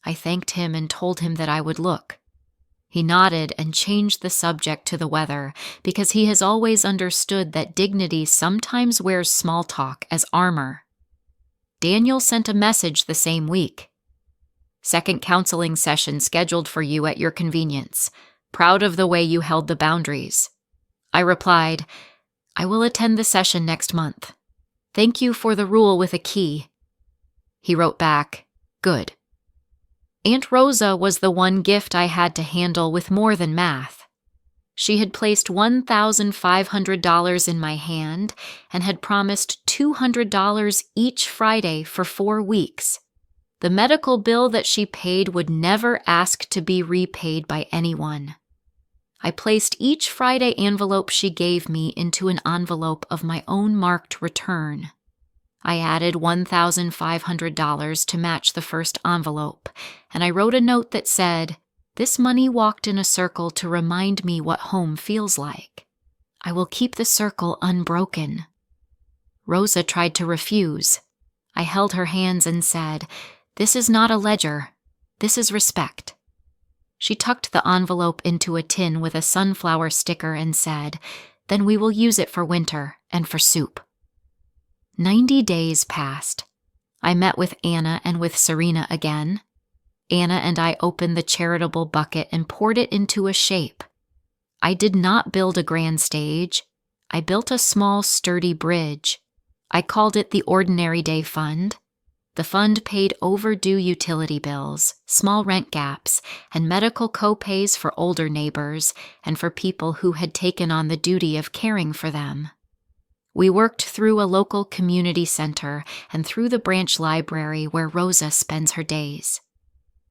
Speaker 1: I thanked him and told him that I would look. He nodded and changed the subject to the weather because he has always understood that dignity sometimes wears small talk as armor. Daniel sent a message the same week. "Second counseling session scheduled for you at your convenience. Proud of the way you held the boundaries." I replied, "I will attend the session next month. Thank you for the rule with a key." He wrote back, "Good." Aunt Rosa was the one gift I had to handle with more than math. She had placed $1,500 in my hand and had promised $200 each Friday for 4 weeks. The medical bill that she paid would never ask to be repaid by anyone. I placed each Friday envelope she gave me into an envelope of my own marked return. I added $1,500 to match the first envelope, and I wrote a note that said, "This money walked in a circle to remind me what home feels like. I will keep the circle unbroken." Rosa tried to refuse. I held her hands and said, "This is not a ledger. This is respect." She tucked the envelope into a tin with a sunflower sticker and said, "Then we will use it for winter and for soup." 90 days passed. I met with Anna and with Serena again. Anna and I opened the charitable bucket and poured it into a shape. I did not build a grand stage. I built a small, sturdy bridge. I called it the Ordinary Day Fund. The fund paid overdue utility bills, small rent gaps, and medical co-pays for older neighbors and for people who had taken on the duty of caring for them. We worked through a local community center and through the branch library where Rosa spends her days.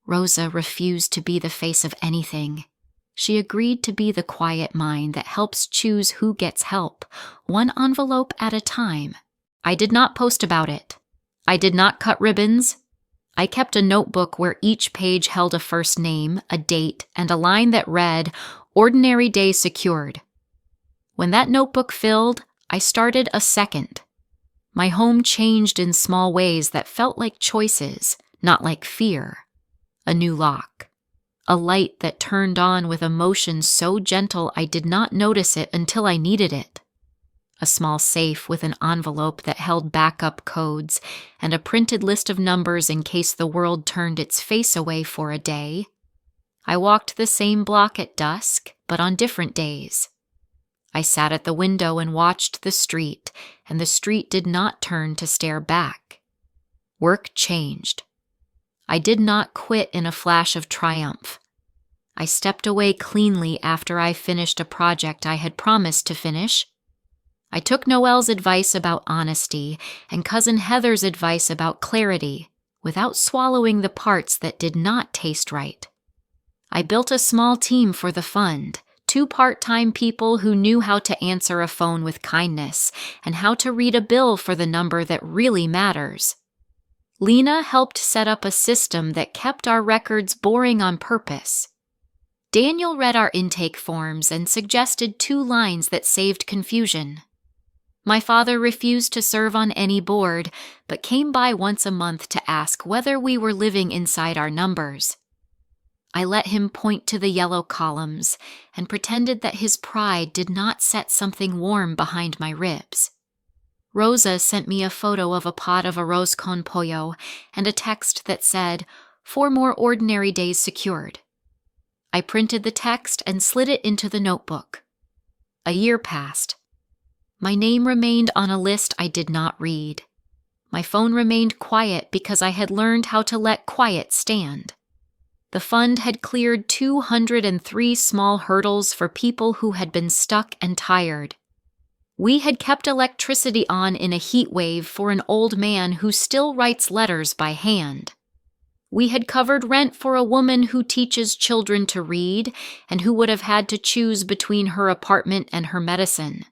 Speaker 1: Rosa refused to be the face of anything. She agreed to be the quiet mind that helps choose who gets help, one envelope at a time. I did not post about it. I did not cut ribbons. I kept a notebook where each page held a first name, a date, and a line that read, "Ordinary Day Secured." When that notebook filled, I started a second. My home changed in small ways that felt like choices, not like fear. A new lock, a light that turned on with a motion so gentle I did not notice it until I needed it. A small safe with an envelope that held backup codes and a printed list of numbers in case the world turned its face away for a day. I walked the same block at dusk, but on different days. I sat at the window and watched the street, and the street did not turn to stare back. Work changed. I did not quit in a flash of triumph. I stepped away cleanly after I finished a project I had promised to finish. I took Noelle's advice about honesty and Cousin Heather's advice about clarity without swallowing the parts that did not taste right. I built a small team for the fund, 2 part-time people who knew how to answer a phone with kindness and how to read a bill for the number that really matters. Lena helped set up a system that kept our records boring on purpose. Daniel read our intake forms and suggested 2 lines that saved confusion. My father refused to serve on any board, but came by once a month to ask whether we were living inside our numbers. I let him point to the yellow columns and pretended that his pride did not set something warm behind my ribs. Rosa sent me a photo of a pot of arroz con pollo and a text that said, 4 more ordinary days secured. I printed the text and slid it into the notebook. A year passed. My name remained on a list I did not read. My phone remained quiet because I had learned how to let quiet stand. The fund had cleared 203 small hurdles for people who had been stuck and tired. We had kept electricity on in a heat wave for an old man who still writes letters by hand. We had covered rent for a woman who teaches children to read and who would have had to choose between her apartment and her medicine.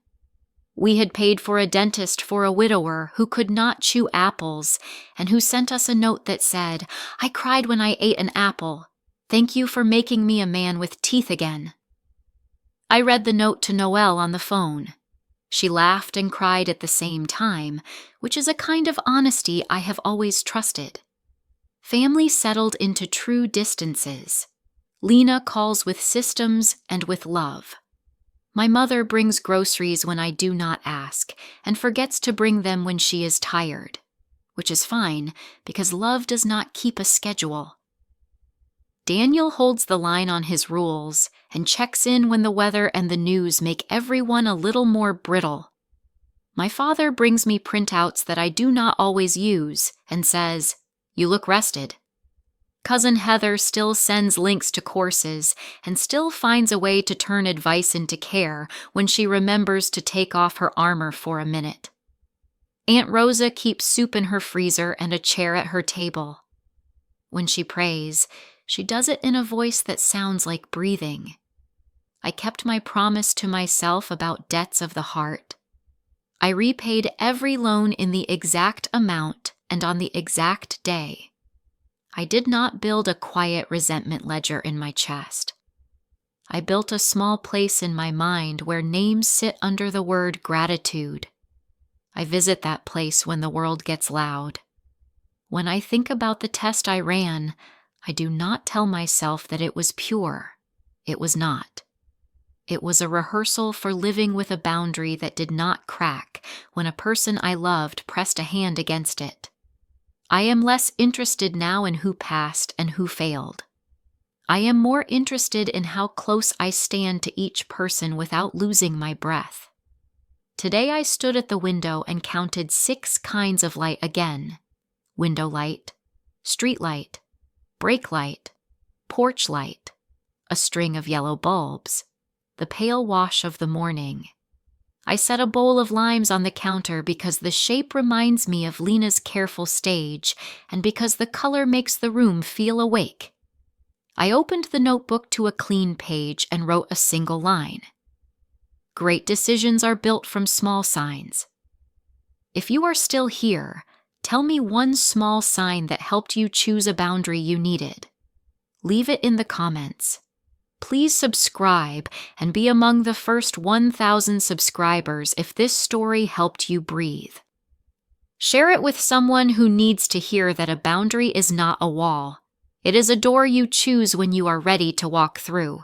Speaker 1: We had paid for a dentist for a widower who could not chew apples and who sent us a note that said, "I cried when I ate an apple. Thank you for making me a man with teeth again." I read the note to Noelle on the phone. She laughed and cried at the same time, which is a kind of honesty I have always trusted. Family settled into true distances. Lena calls with systems and with love. My mother brings groceries when I do not ask, and forgets to bring them when she is tired, which is fine because love does not keep a schedule. Daniel holds the line on his rules and checks in when the weather and the news make everyone a little more brittle. My father brings me printouts that I do not always use and says, "You look rested." Cousin Heather still sends links to courses and still finds a way to turn advice into care when she remembers to take off her armor for a minute. Aunt Rosa keeps soup in her freezer and a chair at her table. When she prays, she does it in a voice that sounds like breathing. I kept my promise to myself about debts of the heart. I repaid every loan in the exact amount and on the exact day. I did not build a quiet resentment ledger in my chest. I built a small place in my mind where names sit under the word gratitude. I visit that place when the world gets loud. When I think about the test I ran, I do not tell myself that it was pure. It was not. It was a rehearsal for living with a boundary that did not crack when a person I loved pressed a hand against it. I am less interested now in who passed and who failed. I am more interested in how close I stand to each person without losing my breath. Today I stood at the window and counted 6 kinds of light again. Window light, street light, brake light, porch light, a string of yellow bulbs, the pale wash of the morning. I set a bowl of limes on the counter because the shape reminds me of Lena's careful stage and because the color makes the room feel awake. I opened the notebook to a clean page and wrote a single line. Great decisions are built from small signs. If you are still here, tell me one small sign that helped you choose a boundary you needed. Leave it in the comments. Please subscribe and be among the first 1,000 subscribers if this story helped you breathe. Share it with someone who needs to hear that a boundary is not a wall. It is a door you choose when you are ready to walk through.